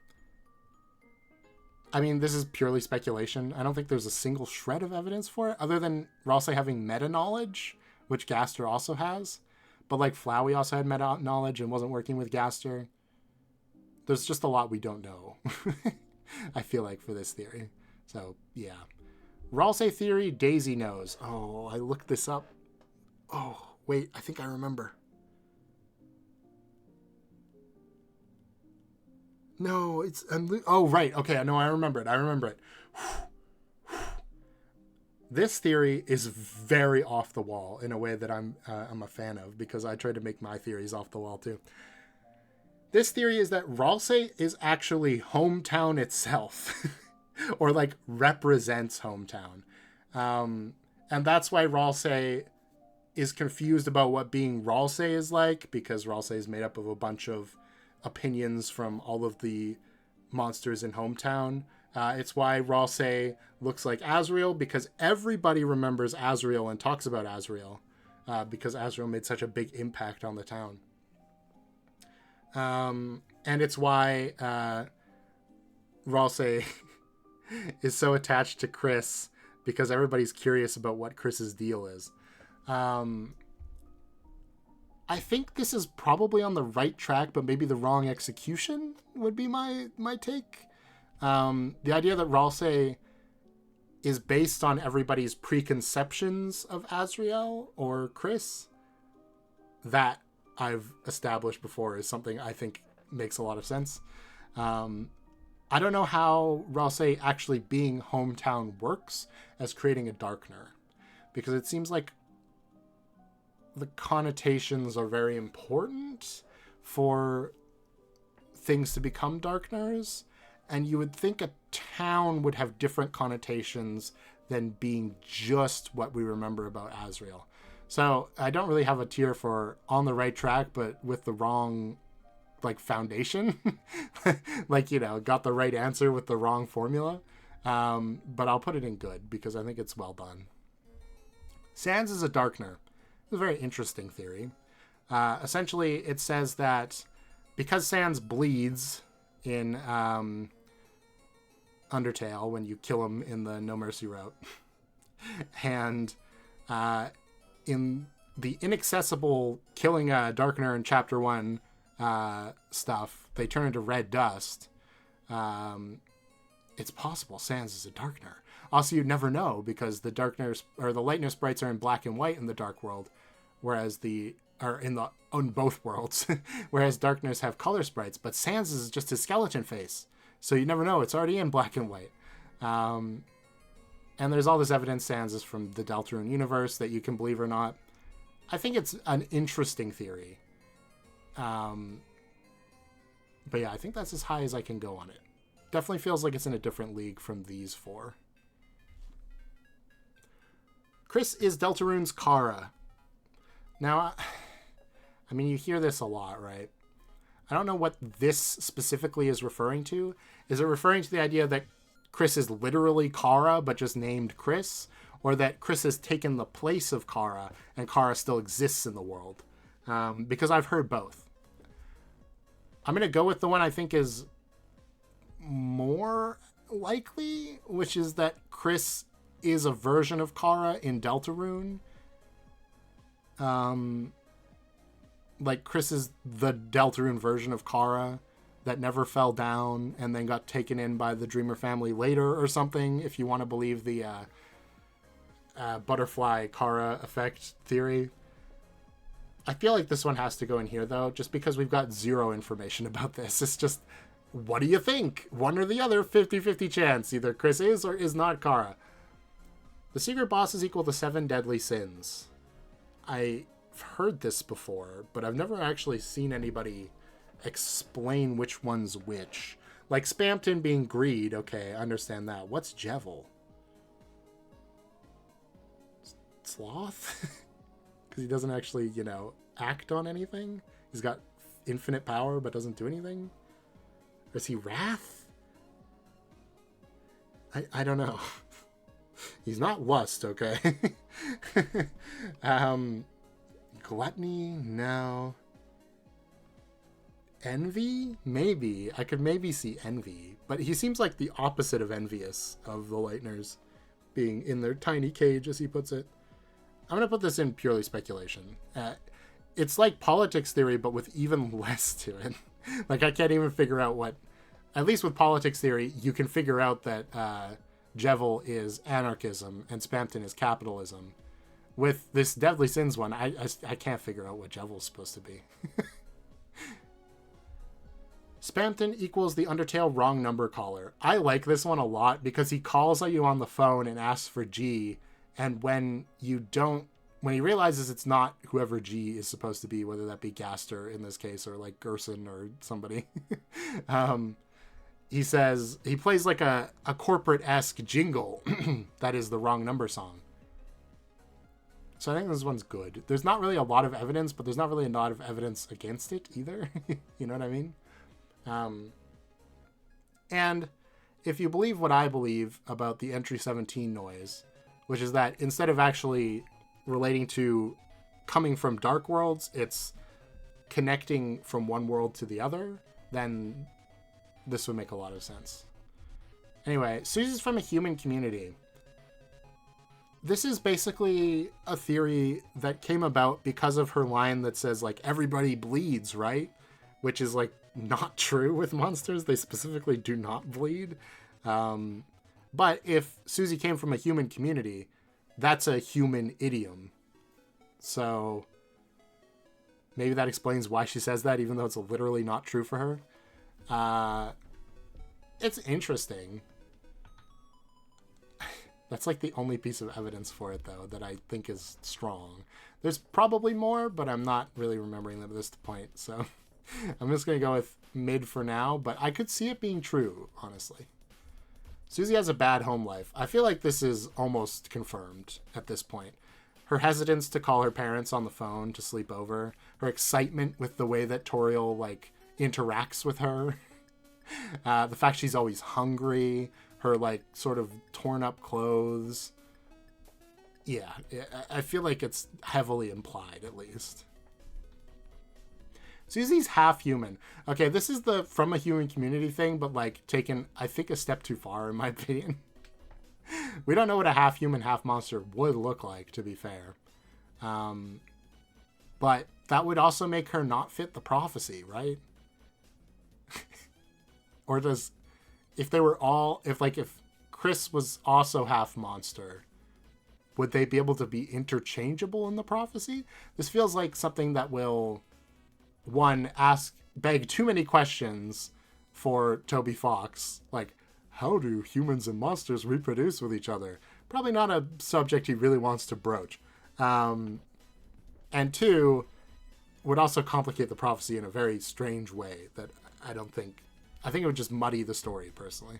I mean, this is purely speculation. I don't think there's a single shred of evidence for it, other than Ralsei having meta-knowledge, which Gaster also has. But, like, Flowey also had meta-knowledge and wasn't working with Gaster. There's just a lot we don't know, I feel like, for this theory. So, yeah. Ralsei theory, Daisy knows. Oh, I looked this up. Oh, wait, I think I remember. No, it's... oh, right. Okay, no, I remember it. This theory is very off the wall in a way that I'm a fan of, because I try to make my theories off the wall, too. This theory is that Ralsei is actually hometown itself, or, like, represents hometown. And that's why Ralsei is confused about what being Ralsei is like, because Ralsei is made up of a bunch of opinions from all of the monsters in hometown. It's why Ralsei looks like Asriel, because everybody remembers Asriel and talks about Asriel, because Asriel made such a big impact on the town. And it's why Ralsei is so attached to Chris, because everybody's curious about what Chris's deal is. I think this is probably on the right track, but maybe the wrong execution would be my take. The idea that Ralsei is based on everybody's preconceptions of Asriel or Chris, that I've established before, is something I think makes a lot of sense. I don't know how Ralsei actually being hometown works as creating a Darkner, because it seems like the connotations are very important for things to become Darkners, and you would think a town would have different connotations than being just what we remember about Asriel. So I don't really have a tier for on the right track, but with the wrong, like, foundation. Like, you know, got the right answer with the wrong formula. But I'll put it in good, because I think it's well done. Sans is a Darkner. It's a very interesting theory. Essentially, it says that because Sans bleeds in Undertale when you kill him in the No Mercy route, and in the inaccessible killing a Darkner in Chapter 1 stuff, they turn into red dust. It's possible Sans is a Darkner. Also, you'd never know, because the Darkners or the Lightner sprites are in black and white in the Dark World, whereas the or on both worlds, whereas Darkness have color sprites, but Sans is just his skeleton face. So you never know. It's already in black and white. And there's all this evidence Sans is from the Deltarune universe that you can believe or not. I think it's an interesting theory. But yeah, I think that's as high as I can go on it. Definitely feels like it's in a different league from these four. Chris is Deltarune's Kara. Now, I mean, you hear this a lot, right? I don't know what this specifically is referring to. Is it referring to the idea that Chris is literally Kara, but just named Chris? Or that Chris has taken the place of Kara, and Kara still exists in the world? Because I've heard both. I'm going to go with the one I think is more likely, which is that Chris is a version of Kara in Deltarune. Like Chris is the Deltarune version of Kara that never fell down and then got taken in by the Dreamer family later or something, if you want to believe the butterfly Kara effect theory. I feel like this one has to go in here, though, just because we've got zero information about this. It's just, what do you think? One or the other, 50-50 chance. Either Chris is or is not Kara. The secret boss is equal to 7 deadly sins. I've heard this before, but I've never actually seen anybody explain which one's which. Like Spamton being greed, okay, I understand that. What's Jevil? Sloth? Because he doesn't actually, act on anything? He's got infinite power but doesn't do anything? Or is he Wrath? I don't know. He's not Lust, okay? Gluttony? No. Envy? Maybe. I could maybe see Envy. But he seems like the opposite of envious of the Lightners, being in their tiny cage, as he puts it. I'm going to put this in purely speculation. It's like politics theory, but with even less to it. Like, I can't even figure out what... At least with politics theory, you can figure out that Jevil is anarchism and Spamton is capitalism. With this Deadly Sins one, I can't figure out what Jevil's supposed to be. Spamton equals the Undertale wrong number caller. I like this one a lot because he calls you on the phone and asks for G, and when he realizes it's not whoever G is supposed to be, whether that be Gaster in this case or like Gerson or somebody, he plays like a corporate-esque jingle that is the wrong number song. So I think this one's good. There's not really a lot of evidence, but there's not really a lot of evidence against it either. You know what I mean? And if you believe what I believe about the Entry 17 noise, which is that instead of actually relating to coming from dark worlds, it's connecting from one world to the other, then this would make a lot of sense. Anyway, Susie's from a human community. This is basically a theory that came about because of her line that says, like, everybody bleeds, right? Which is, like, not true with monsters. They specifically do not bleed. But if Susie came from a human community, that's a human idiom. So maybe that explains why she says that, even though it's literally not true for her. It's interesting. That's like the only piece of evidence for it, though, that I think is strong. There's probably more, but I'm not really remembering them at this point. So I'm just going to go with mid for now, but I could see it being true, honestly. Susie has a bad home life. I feel like this is almost confirmed at this point. Her hesitance to call her parents on the phone to sleep over, her excitement with the way that Toriel, like, interacts with her, the fact she's always hungry, her, like, sort of torn up clothes. Yeah, I feel like it's heavily implied, at least. Susie's half human. Okay, this is the from a human community thing, but, like, taken, I think, a step too far, in my opinion. We don't know what a half human, half monster would look like, to be fair. But that would also make her not fit the prophecy, right? Or does... If Chris was also half monster, would they be able to be interchangeable in the prophecy? This feels like something that will, one, beg too many questions for Toby Fox. Like, how do humans and monsters reproduce with each other? Probably not a subject he really wants to broach. And two, would also complicate the prophecy in a very strange way that I think it would just muddy the story, personally.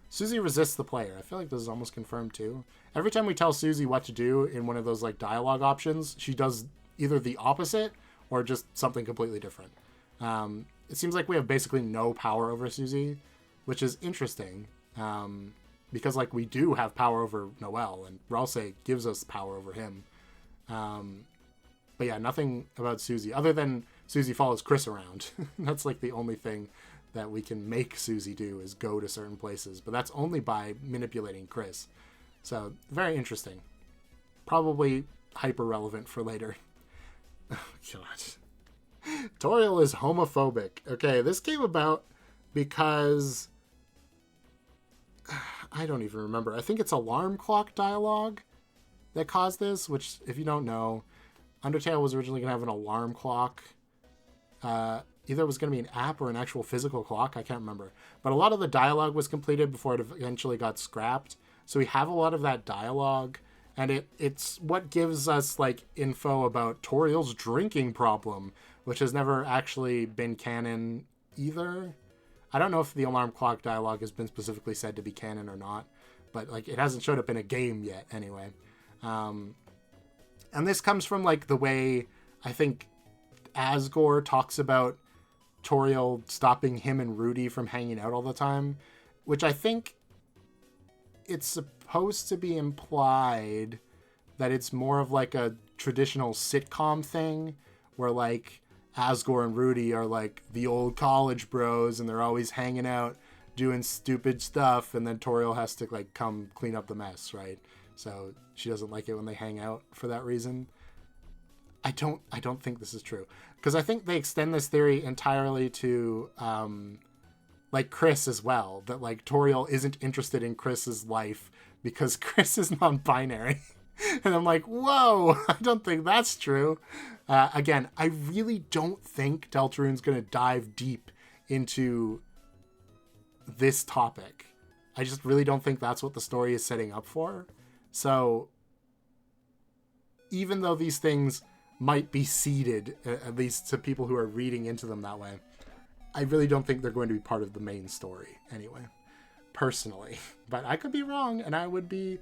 Susie resists the player. I feel like this is almost confirmed too. Every time we tell Susie what to do in one of those like dialogue options, she does either the opposite or just something completely different. It seems like we have basically no power over Susie, which is interesting, because like we do have power over Noel, and Ralsei gives us power over him. But yeah, nothing about Susie other than Susie follows Chris around. That's like the only thing that we can make Susie do, is go to certain places, but that's only by manipulating Chris. So very interesting. Probably hyper relevant for later. Oh god. Toriel is homophobic. Okay, this came about because I don't even remember. I think it's alarm clock dialogue that caused this, which, if you don't know, Undertale was originally going to have an alarm clock. Either it was going to be an app or an actual physical clock. I can't remember. But a lot of the dialogue was completed before it eventually got scrapped. So we have a lot of that dialogue. And it's what gives us like info about Toriel's drinking problem, which has never actually been canon either. I don't know if the alarm clock dialogue has been specifically said to be canon or not. But like it hasn't showed up in a game yet anyway. And this comes from like the way I think Asgore talks about Toriel stopping him and Rudy from hanging out all the time, which I think it's supposed to be implied that it's more of like a traditional sitcom thing where like Asgore and Rudy are like the old college bros and they're always hanging out doing stupid stuff, and then Toriel has to like come clean up the mess, right? So she doesn't like it when they hang out for that reason. I don't think this is true, because I think they extend this theory entirely to like Chris as well, that like Toriel isn't interested in Chris's life because Chris is non-binary. And I'm like, whoa, I don't think that's true. Again, I really don't think Deltarune's going to dive deep into this topic. I just really don't think that's what the story is setting up for. So even though these things might be seeded, at least to people who are reading into them that way, I really don't think they're going to be part of the main story anyway, personally. But I could be wrong, and I would be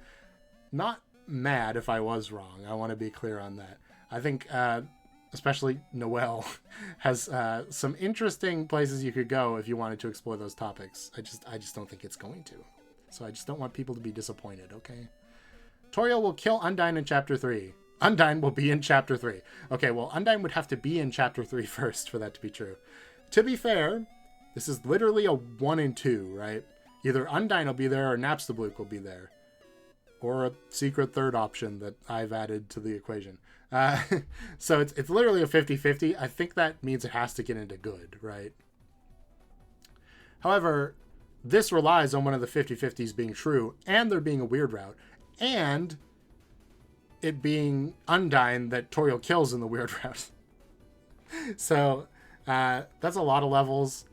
not mad if I was wrong. I want to be clear on that. I think especially Noel has some interesting places you could go if you wanted to explore those topics. I just don't think it's going to. So I just don't want people to be disappointed, okay? Toriel will kill Undyne in Chapter 3. Undyne will be in Chapter 3. Okay, well, Undyne would have to be in Chapter 3 first for that to be true. To be fair, this is literally a 1 and 2, right? Either Undyne will be there or Napstablook will be there. Or a secret third option that I've added to the equation. So it's literally a 50-50. I think that means it has to get into good, right? However, this relies on one of the 50-50s being true, and there being a weird route, and it being Undyne that Toriel kills in the weird route. So that's a lot of levels.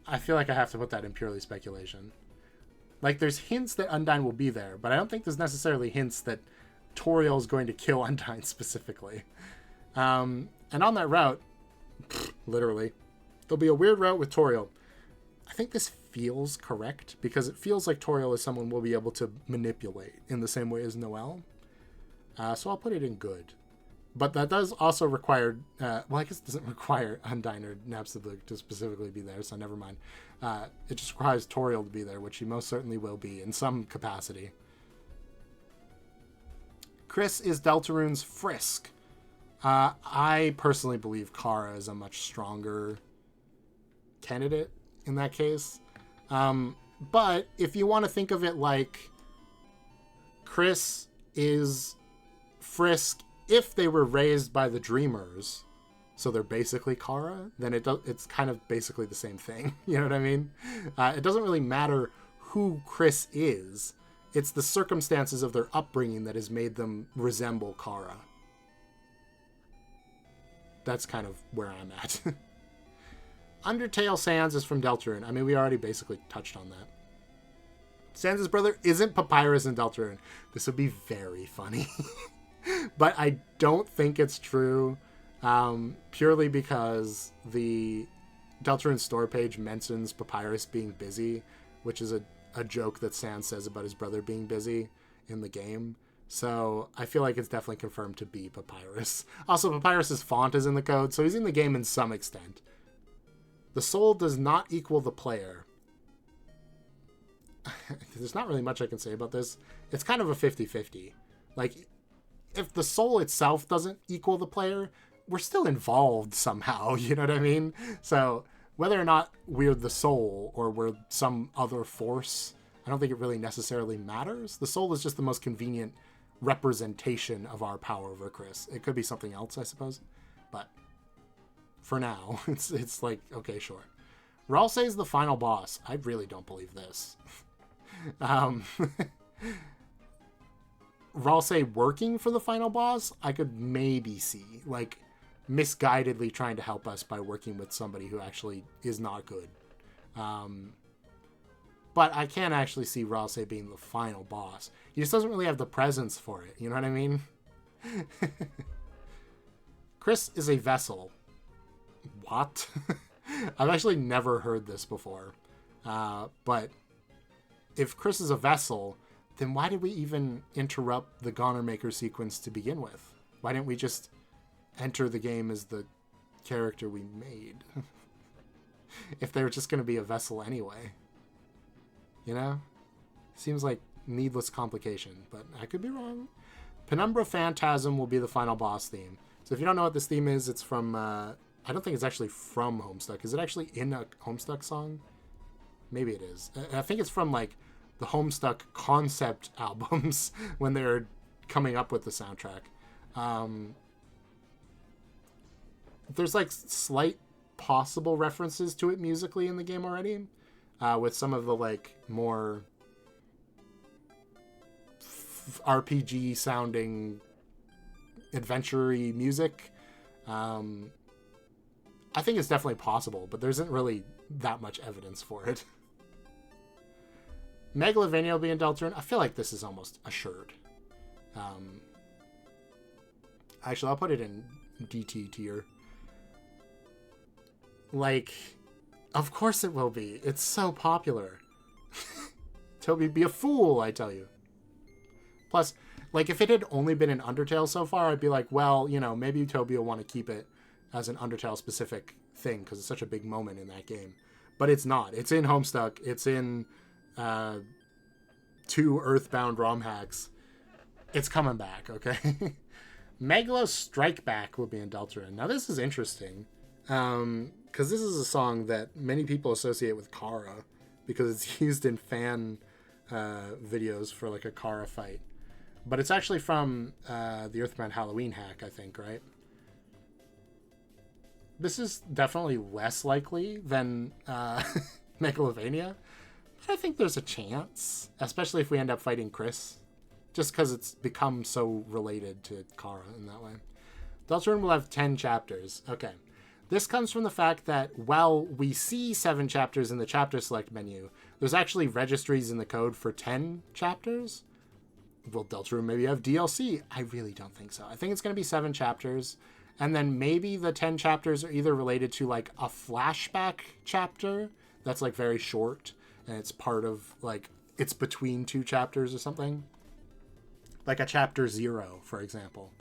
I feel like I have to put that in purely speculation. Like, there's hints that Undyne will be there, but I don't think there's necessarily hints that Toriel is going to kill Undyne specifically. And on that route, literally, there'll be a weird route with Toriel. I think this feels correct, because it feels like Toriel is someone we'll be able to manipulate in the same way as Noel. So I'll put it in good. But that does also require, well, I guess it doesn't require Undyne or Napstablook to specifically be there, so never mind. It just requires Toriel to be there, which he most certainly will be in some capacity. Chris is Deltarune's Frisk. I personally believe Kara is a much stronger candidate in that case. But if you want to think of it like Chris is Frisk if they were raised by the Dreamers, so they're basically Kara, then it's kind of basically the same thing. You know what I mean? It doesn't really matter who Chris is. It's the circumstances of their upbringing that has made them resemble Kara. That's kind of where I'm at. Undertale Sans is from Deltarune. I mean, we already basically touched on that. Sans' brother isn't Papyrus in Deltarune. This would be very funny. But I don't think it's true, purely because the Deltarune store page mentions Papyrus being busy, which is a joke that Sans says about his brother being busy in the game. So I feel like it's definitely confirmed to be Papyrus. Also, Papyrus's font is in the code, so he's in the game in some extent. The soul does not equal the player. There's not really much I can say about this. It's kind of a 50-50. Like, if the soul itself doesn't equal the player, we're still involved somehow, you know what I mean? So whether or not we're the soul or we're some other force, I don't think it really necessarily matters. The soul is just the most convenient representation of our power over Chris. It could be something else, I suppose. But for now, it's like, okay, sure. Ralsei is the final boss. I really don't believe this. Ralsei working for the final boss, I could maybe see. Like, misguidedly trying to help us by working with somebody who actually is not good. But I can't actually see Ralsei being the final boss. He just doesn't really have the presence for it. You know what I mean? Chris is a vessel. What? I've actually never heard this before. But if Chris is a vessel, then why did we even interrupt the Goner Maker sequence to begin with? Why didn't we just enter the game as the character we made? If they were just going to be a vessel anyway. You know? Seems like needless complication, but I could be wrong. Penumbra Phantasm will be the final boss theme. So if you don't know what this theme is, it's from... I don't think it's actually from Homestuck. Is it actually in a Homestuck song? Maybe it is. I think it's from, like, the Homestuck concept albums when they're coming up with the soundtrack. There's, like, slight possible references to it musically in the game already. With some of the, like, more RPG sounding adventure-y music. I think it's definitely possible, but there isn't really that much evidence for it. Megalovania will be in Deltarune. I feel like this is almost assured. Actually, I'll put it in DT tier. Like, of course it will be. It's so popular. Toby, be a fool, I tell you. Plus, like, if it had only been an Undertale so far, I'd be like, well, you know, maybe Toby will want to keep it as an Undertale-specific thing, because it's such a big moment in that game. But it's not. It's in Homestuck. It's in 2 Earthbound ROM hacks. It's coming back, okay? Megalo Strike Back will be in Deltarune. Now, this is interesting, because this is a song that many people associate with Kara, because it's used in fan videos for, like, a Kara fight. But it's actually from the Earthbound Halloween hack, I think, right? This is definitely less likely than Megalovania. But I think there's a chance, especially if we end up fighting Chris. Just because it's become so related to Kara in that way. Deltarune will have 10 chapters. Okay. This comes from the fact that while we see 7 chapters in the chapter select menu, there's actually registries in the code for 10 chapters. Will Deltarune maybe have DLC? I really don't think so. I think it's going to be 7 chapters. And then maybe the 10 chapters are either related to, like, a flashback chapter that's, like, very short. And it's part of, like, it's between 2 chapters or something. Like a chapter 0, for example.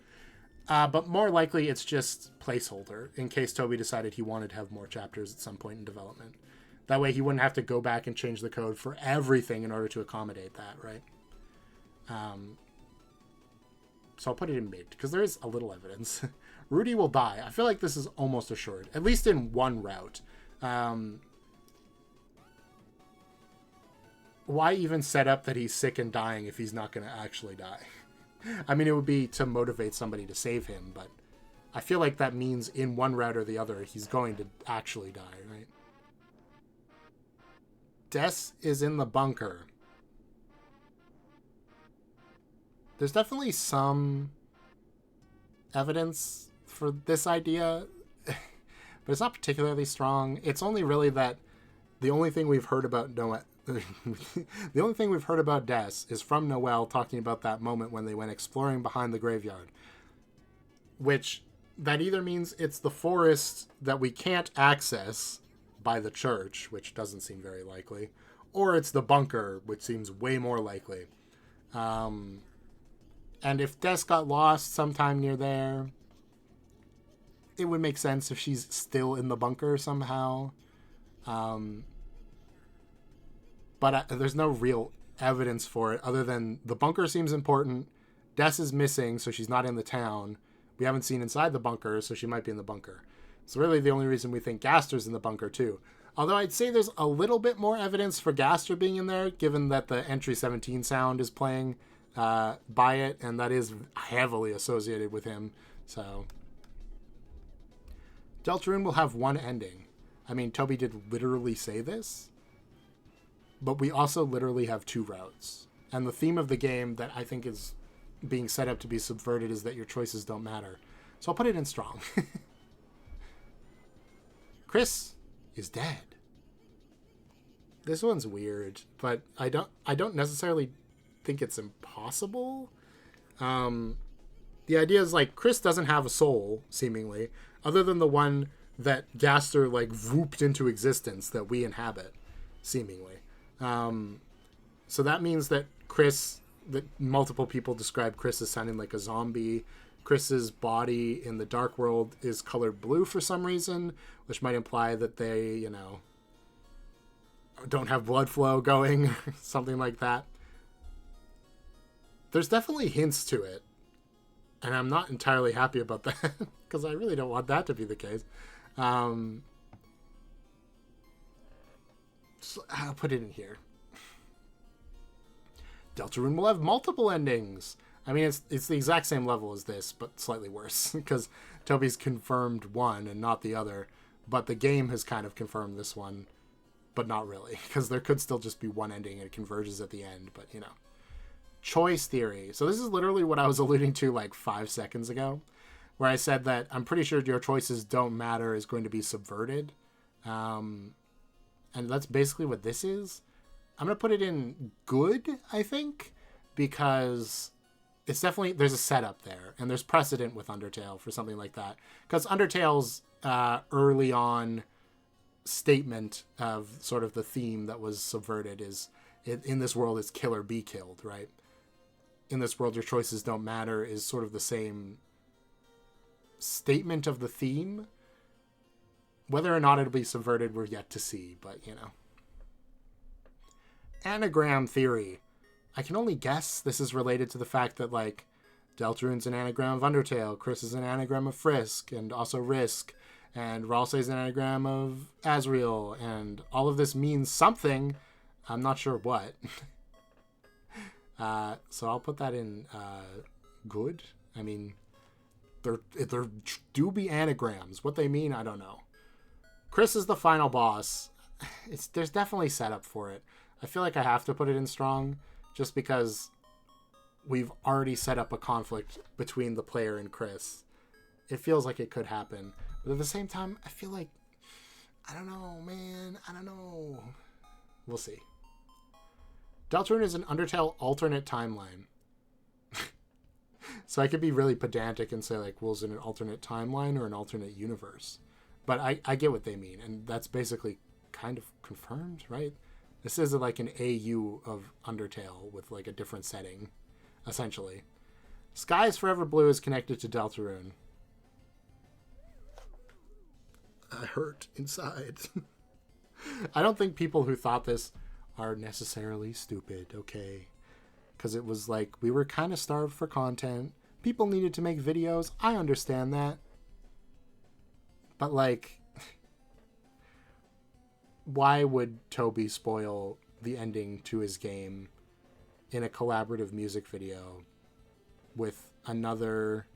But more likely it's just placeholder in case Toby decided he wanted to have more chapters at some point in development. That way he wouldn't have to go back and change the code for everything in order to accommodate that, right? So I'll put it in mid, because there is a little evidence. Rudy will die. I feel like this is almost assured, at least in one route. Why even set up that he's sick and dying if he's not going to actually die? I mean, it would be to motivate somebody to save him, but I feel like that means in one route or the other, he's going to actually die, right? Des is in the bunker. there's definitely some evidence for this idea, but it's not particularly strong. It's only really that the only thing we've heard about Noel, the only thing we've heard about Des is from Noel talking about that moment when they went exploring behind the graveyard, which that either means it's the forest that we can't access by the church, which doesn't seem very likely, or it's the bunker, which seems way more likely. And if Des got lost sometime near there, it would make sense if she's still in the bunker somehow. But there's no real evidence for it other than the bunker seems important. Des is missing, so she's not in the town. We haven't seen inside the bunker, so she might be in the bunker. So really the only reason we think Gaster's in the bunker too. Although I'd say there's a little bit more evidence for Gaster being in there, given that the Entry 17 sound is playing by it, and that is heavily associated with him. So Deltarune will have one ending. I mean, Toby did literally say this, but we also literally have two routes. And the theme of the game that I think is being set up to be subverted is that your choices don't matter. So I'll put it in strong. Chris is dead. This one's weird, but I don't necessarily think it's impossible. The idea is like Chris doesn't have a soul, seemingly, other than the one that Gaster like whooped into existence that we inhabit, seemingly. So that means that that multiple people describe Chris as sounding like a zombie. Chris's body in the dark world is colored blue for some reason, which might imply that they, don't have blood flow going, something like that. There's definitely hints to it, and I'm not entirely happy about that, because I really don't want that to be the case. So I'll put it in here. Deltarune will have multiple endings. I mean, it's the exact same level as this, but slightly worse, because Toby's confirmed one and not the other, but the game has kind of confirmed this one, but not really, because there could still just be one ending and it converges at the end, but Choice theory. So this is literally what I was alluding to like 5 seconds ago, where I said that I'm pretty sure your choices don't matter is going to be subverted. And that's basically what this is. I'm going to put it in good, I think, because it's definitely, there's a setup there, and there's precedent with Undertale for something like that. Because Undertale's early on statement of sort of the theme that was subverted is, in this world, it's kill or be killed, right? In this world, your choices don't matter is sort of the same statement of the theme. Whether or not it'll be subverted, we're yet to see, but, Anagram theory. I can only guess this is related to the fact that, like, Deltarune's an anagram of Undertale, Chris is an anagram of Frisk, and also Risk, and Ralsei's an anagram of Asriel, and all of this means something. I'm not sure what. So I'll put that in good. I mean, there do be anagrams. What they mean, I don't know. Chris is the final boss. There's definitely setup for it. I feel like I have to put it in strong just because we've already set up a conflict between the player and Chris. It feels like it could happen. But at the same time, I feel like, I don't know, man. I don't know. We'll see. Deltarune is an Undertale alternate timeline. So I could be really pedantic and say, like, well, is it an alternate timeline or an alternate universe? But I get what they mean, and that's basically kind of confirmed, right? This is like an AU of Undertale with, like, a different setting, essentially. Sky is Forever Blue is connected to Deltarune. I hurt inside. I don't think people who thought this are necessarily stupid, okay? Because it was like, we were kind of starved for content. People needed to make videos. I understand that. But, like, why would Toby spoil the ending to his game in a collaborative music video with another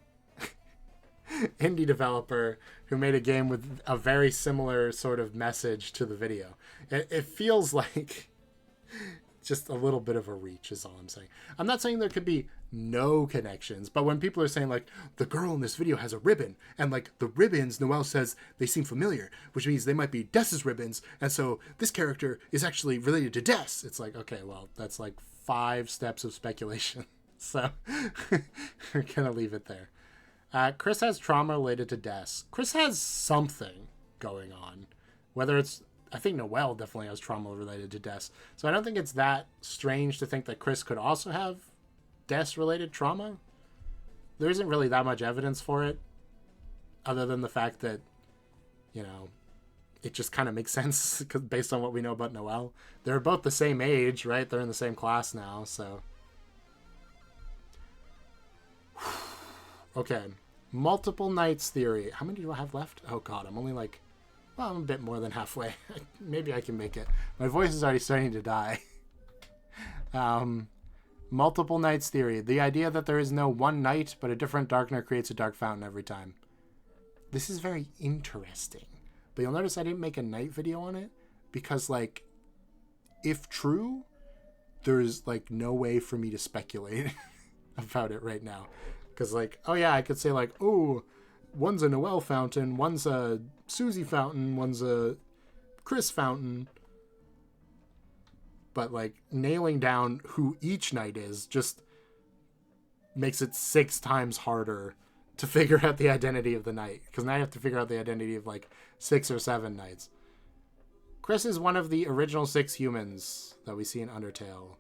indie developer who made a game with a very similar sort of message to the video? It feels like just a little bit of a reach is all I'm saying. I'm not saying there could be no connections, but when people are saying like the girl in this video has a ribbon and like the ribbons, Noelle says they seem familiar, which means they might be Des's ribbons, and so this character is actually related to Des. It's like, okay, well, that's like 5 steps of speculation. So we're gonna leave it there. Chris has trauma related to Des. Chris has something going on, whether it's, I think Noelle definitely has trauma related to Des. So I don't think it's that strange to think that Chris could also have Des-related trauma. There isn't really that much evidence for it, other than the fact that, you know, it just kind of makes sense based on what we know about Noelle. They're both the same age, right? They're in the same class now, so. Okay. Multiple nights theory. How many do I have left? Oh, God, I'm only like, well, I'm a bit more than halfway. Maybe I can make it. My voice is already starting to die. Multiple nights theory. The idea that there is no one night, but a different darkener creates a dark fountain every time. This is very interesting. But you'll notice I didn't make a night video on it because, like, if true, there's, like, no way for me to speculate about it right now. Because, like, oh, yeah, I could say, like, oh, one's a Noelle fountain, one's a Susie fountain, one's a Chris fountain. But, like, nailing down who each night is just makes it 6 times harder to figure out the identity of the night. Because now you have to figure out the identity of, like, 6 or 7 nights. Chris is one of the original 6 humans that we see in Undertale.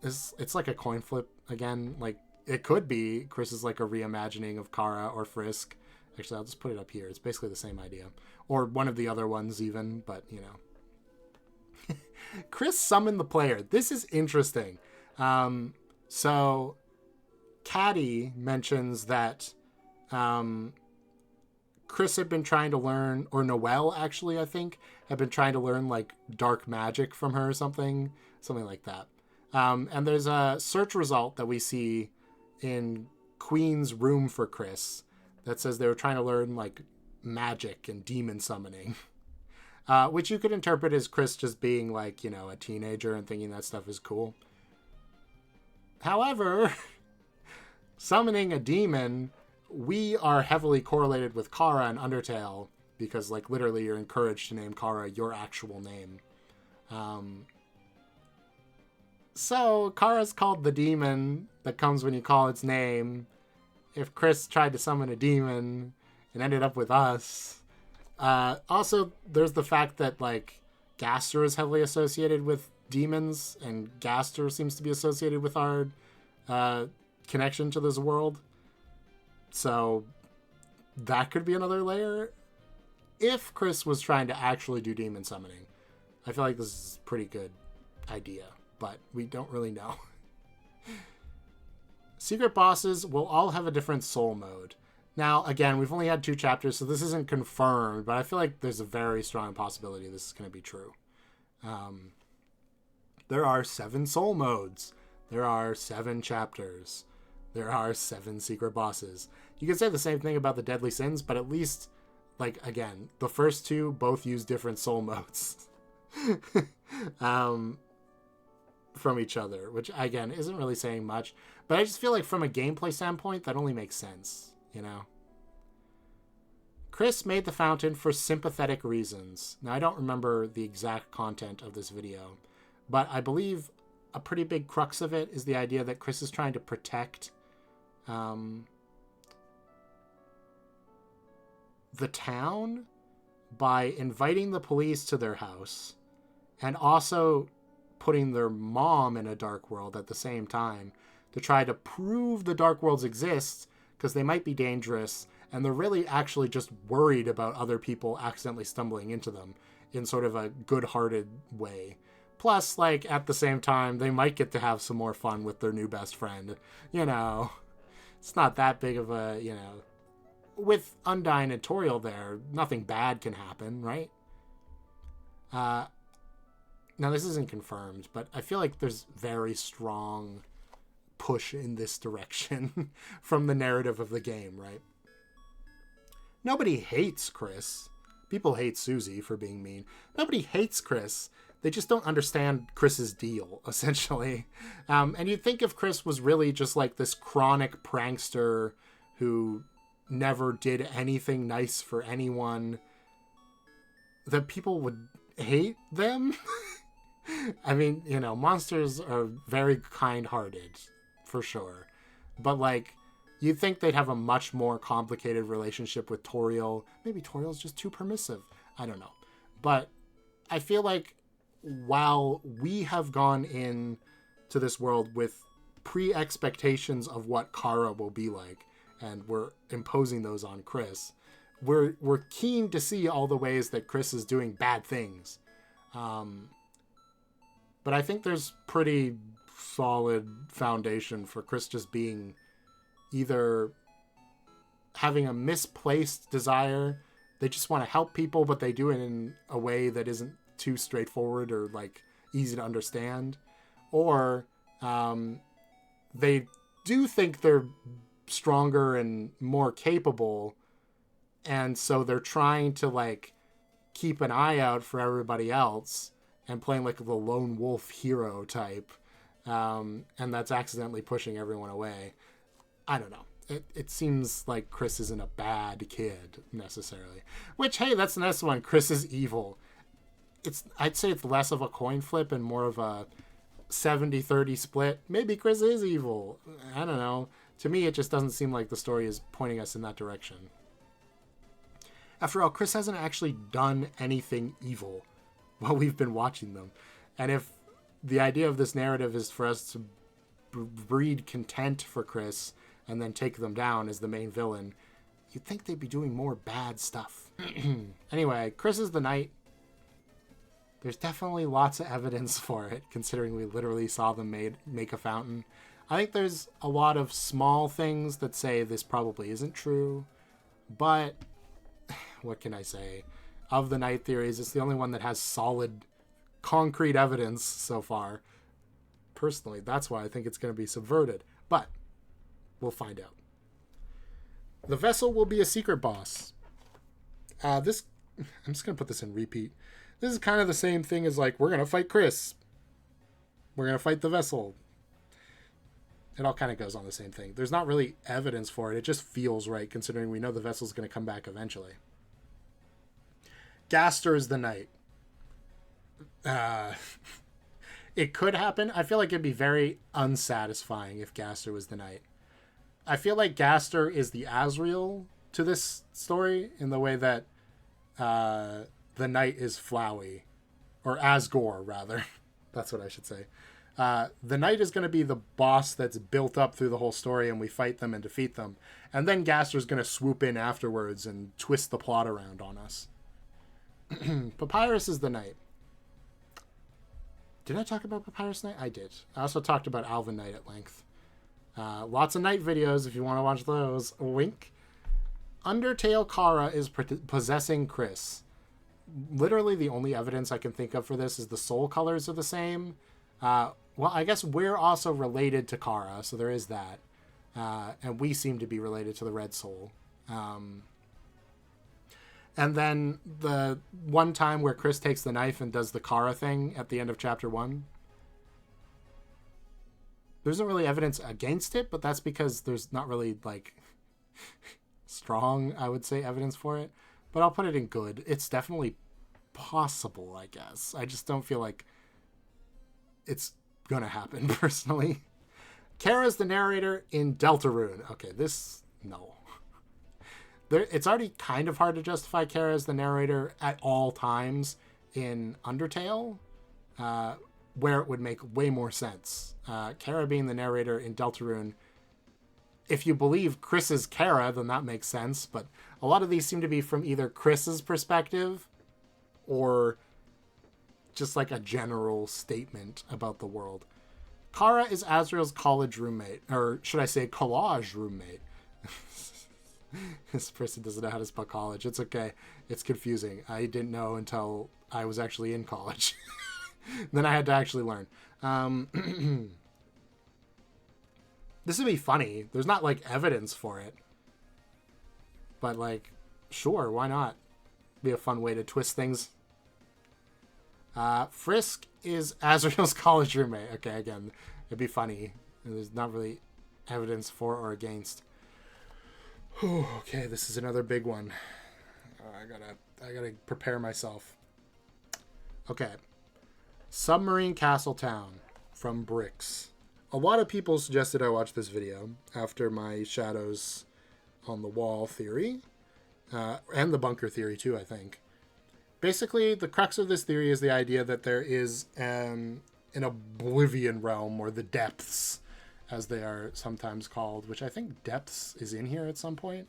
It's like a coin flip again. Like, it could be Chris is like a reimagining of Kara or Frisk. Actually, I'll just put it up here. It's basically the same idea. Or one of the other ones even, but, you know. Chris summoned the player. This is interesting. So, Caddy mentions that Chris had been trying to learn, or Noelle, actually, I think, had been trying to learn, like, dark magic from her or something like that. And there's a search result that we see in Queen's room for Chris that says they were trying to learn, like, magic and demon summoning. Which you could interpret as Chris just being, like, you know, a teenager and thinking that stuff is cool. However, summoning a demon, we are heavily correlated with Kara and Undertale because, like, literally you're encouraged to name Kara your actual name. So, Kara's called the demon that comes when you call its name. If Chris tried to summon a demon and ended up with us. Also, there's the fact that, like, Gaster is heavily associated with demons, and Gaster seems to be associated with our connection to this world. So, that could be another layer. If Chris was trying to actually do demon summoning, I feel like this is a pretty good idea. But we don't really know. Secret bosses will all have a different soul mode. Now, again, we've only had 2 chapters, so this isn't confirmed, but I feel like there's a very strong possibility this is going to be true. There are 7 soul modes. There are 7 chapters. There are 7 secret bosses. You can say the same thing about the Deadly Sins, but at least, like, again, the first 2 both use different soul modes. From each other, which again isn't really saying much, but I just feel like from a gameplay standpoint that only makes sense, you know. Chris made the fountain for sympathetic reasons. Now I don't remember the exact content of this video, but I believe a pretty big crux of it is the idea that Chris is trying to protect the town by inviting the police to their house and also putting their mom in a dark world at the same time to try to prove the dark worlds exist because they might be dangerous and they're really actually just worried about other people accidentally stumbling into them in sort of a good-hearted way. Plus, like, at the same time, they might get to have some more fun with their new best friend. You know, it's not that big of a, you know, with Undyne and Toriel there, nothing bad can happen, right? Now, this isn't confirmed, but I feel like there's very strong push in this direction from the narrative of the game, right? Nobody hates Chris. People hate Susie for being mean. Nobody hates Chris. they just don't understand Chris's deal, essentially. And you'd think if Chris was really just like this chronic prankster who never did anything nice for anyone, that people would hate them. I mean, you know, monsters are very kind-hearted, for sure. But, like, you'd think they'd have a much more complicated relationship with Toriel. Maybe Toriel's just too permissive. I don't know. But I feel like while we have gone in to this world with pre-expectations of what Kara will be like, and we're imposing those on Chris, we're keen to see all the ways that Chris is doing bad things. But I think there's pretty solid foundation for Chris just being either having a misplaced desire. They just want to help people, but they do it in a way that isn't too straightforward or like easy to understand. Or they do think they're stronger and more capable, and so they're trying to like keep an eye out for everybody else and playing like the lone wolf hero type, and that's accidentally pushing everyone away. I don't know. It seems like Chris isn't a bad kid necessarily, which, hey, that's the next one. Chris is evil. I'd say it's less of a coin flip and more of a 70-30 split. Maybe Chris is evil. I don't know. To me, it just doesn't seem like the story is pointing us in that direction. After all, Chris hasn't actually done anything evil while we've been watching them. And if the idea of this narrative is for us to breed contempt for Chris and then take them down as the main villain, you'd think they'd be doing more bad stuff. Anyway, Chris is the knight. There's definitely lots of evidence for it, considering we literally saw them make a fountain. I think there's a lot of small things that say this probably isn't true, but what can I say? Of the knight theories, it's the only one that has solid, concrete evidence so far. Personally, that's why I think it's going to be subverted, but we'll find out. The vessel will be a secret boss. I'm just going to put this in repeat. This is kind of the same thing as like, we're going to fight Chris. We're going to fight the vessel. It all kind of goes on the same thing. There's not really evidence for it. It just feels right, considering we know the vessel's going to come back eventually. Gaster is the knight. It could happen. I feel like it'd be very unsatisfying if Gaster was the knight. I feel like Gaster is the Azrael to this story in the way that the knight is Flowey. Or Asgore, rather. That's what I should say. The knight is going to be the boss that's built up through the whole story, and we fight them and defeat them. And then Gaster's going to swoop in afterwards and twist the plot around on us. Papyrus is the knight. Did I talk about Papyrus Knight? I did. I also talked about Alvin Knight at length. Lots of Knight videos if you want to watch those. Wink. Undertale Kara is possessing Chris. Literally the only evidence I can think of for this is the soul colors are the same. Well, I guess we're also related to Kara, so there is that. And we seem to be related to the Red Soul. And then the one time where Chris takes the knife and does the Kara thing at the end of chapter 1. There isn't really evidence against it, but that's because there's not really, like, strong, I would say, evidence for it. But I'll put it in good. It's definitely possible, I guess. I just don't feel like it's gonna happen, personally. Kara's the narrator in Deltarune. Okay, no. It's already kind of hard to justify Kara as the narrator at all times in Undertale, where it would make way more sense. Kara being the narrator in Deltarune, if you believe Chris is Kara, then that makes sense, but a lot of these seem to be from either Chris's perspective or just like a general statement about the world. Kara is Azrael's college roommate, or should I say collage roommate. This person doesn't know how to spell college. It's okay. It's confusing. I didn't know until I was actually in college. Then I had to actually learn. This would be funny. There's not, like, evidence for it. But, like, sure, why not? Be a fun way to twist things. Frisk is Azrael's college roommate. Okay, again, it'd be funny. There's not really evidence for or against. Whew, okay, this is another big one. I gotta prepare myself. Okay. Submarine Castle Town from Bricks. A lot of people suggested I watch this video after my shadows on the wall theory, and the bunker theory too, I think. Basically, the crux of this theory is the idea that there is an oblivion realm, or the depths, as they are sometimes called, which I think depths is in here at some point.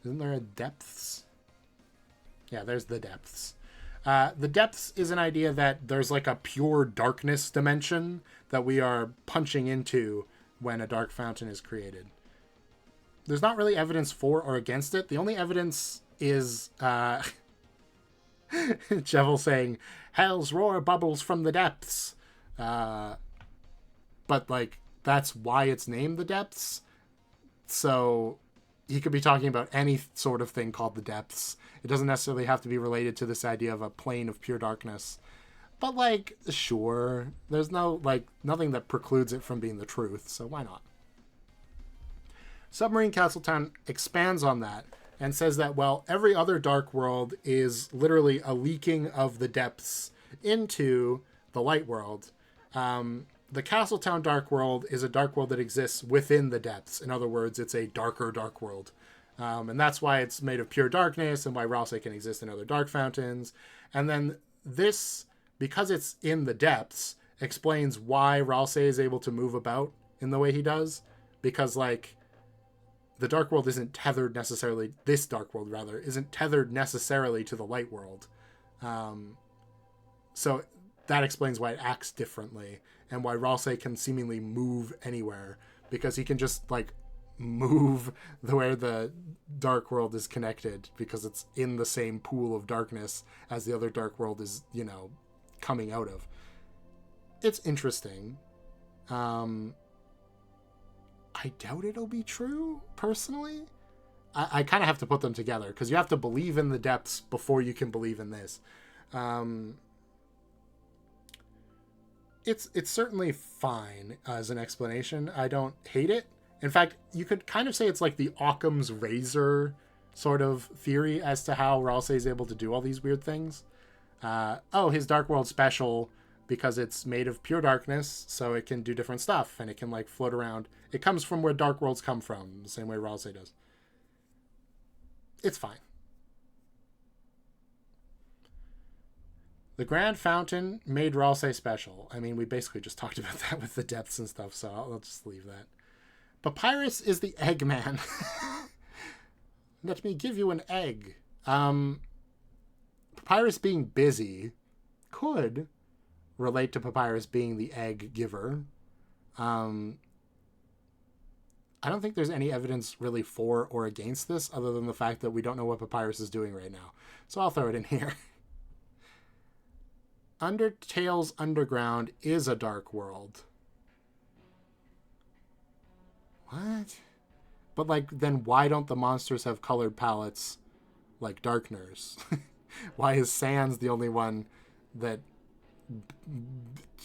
Isn't there a depths? Yeah, there's the depths. The depths is an idea that there's like a pure darkness dimension that we are punching into when a dark fountain is created. There's not really evidence for or against it. The only evidence is Jevel saying, "Hell's roar bubbles from the depths." But like, that's why it's named the depths. So he could be talking about any sort of thing called the depths. It doesn't necessarily have to be related to this idea of a plane of pure darkness. But like, sure, there's nothing that precludes it from being the truth, so why not? Submarine Castletown expands on that and says that, well, every other dark world is literally a leaking of the depths into the light world. The Castletown dark world is a dark world that exists within the depths. In other words, it's a darker dark world. And that's why it's made of pure darkness and why Ralsei can exist in other dark fountains. And then this, because it's in the depths, explains why Ralsei is able to move about in the way he does. Because, like, the dark world isn't tethered necessarily, this dark world, rather, isn't tethered necessarily to the light world. So that explains why it acts differently and why Ralsei can seemingly move anywhere, because he can just, like, move where the dark world is connected because it's in the same pool of darkness as the other dark world is, coming out of. It's interesting. I doubt it'll be true, personally. I kind of have to put them together because you have to believe in the depths before you can believe in this. It's certainly fine as an explanation. I don't hate it. In fact, you could kind of say it's like the Occam's razor sort of theory as to how Ralsei is able to do all these weird things. His dark world's special because it's made of pure darkness, so it can do different stuff, and it can, like, float around. It comes from where dark worlds come from, the same way Ralsei does. It's fine. The Grand Fountain made Ralsei special. I mean, we basically just talked about that with the depths and stuff, so I'll just leave that. Papyrus is the Eggman. Let me give you an egg. Papyrus being busy could relate to Papyrus being the egg giver. I don't think there's any evidence really for or against this other than the fact that we don't know what Papyrus is doing right now. So I'll throw it in here. Undertale's Underground is a dark world. What? But, like, then why don't the monsters have colored palettes like Darkners? Why is Sans the only one that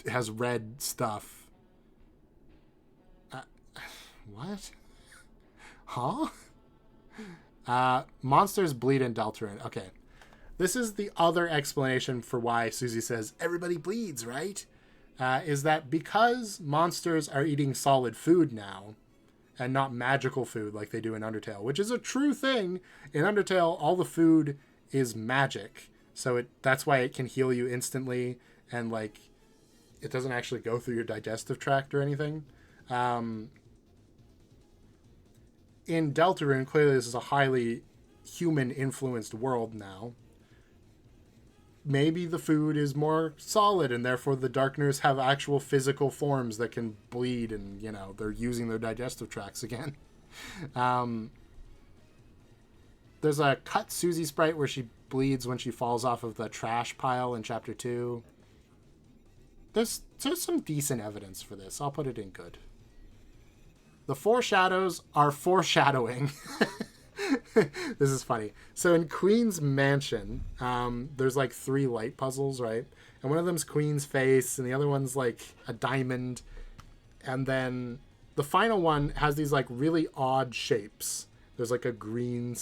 has red stuff? What? Huh? Monsters bleed in Deltarune. Okay. This is the other explanation for why Susie says, everybody bleeds, right? Is that because monsters are eating solid food now, and not magical food like they do in Undertale, which is a true thing. In Undertale, all the food is magic. So that's why it can heal you instantly, and, like, it doesn't actually go through your digestive tract or anything. In Deltarune, clearly this is a highly human-influenced world now. Maybe the food is more solid, and therefore the Darkners have actual physical forms that can bleed, and, they're using their digestive tracts again. There's a cut Susie sprite where she bleeds when she falls off of the trash pile in Chapter 2. There's some decent evidence for this. I'll put it in good. The Four Shadows are foreshadowing. This is funny. So in Queen's Mansion, there's like 3 light puzzles, right? And one of them's Queen's face, and the other one's like a diamond. And then the final one has these like really odd shapes. There's like a green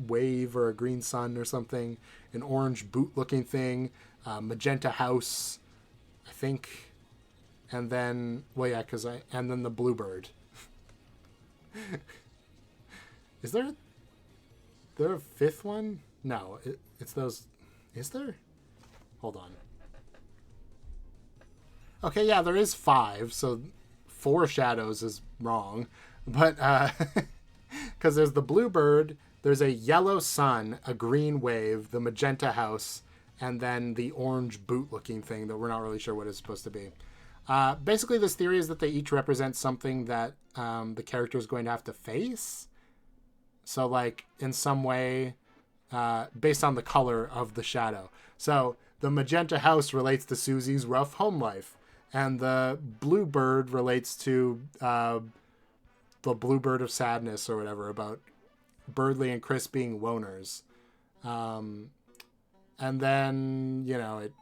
wave or a green sun or something, an orange boot-looking thing, magenta house, I think, and then and then the bluebird. Is there a 5th one? No, it's those. Is there? Hold on. Okay, yeah, there is 5. So 4 shadows is wrong, but because there's the bluebird, there's a yellow sun, a green wave, the magenta house, and then the orange boot-looking thing that we're not really sure what it's supposed to be. Basically, this theory is that they each represent something that the character is going to have to face. So, like, in some way, based on the color of the shadow. So, the magenta house relates to Susie's rough home life, and the bluebird relates to the bluebird of sadness or whatever, about Birdley and Chris being loners. And then,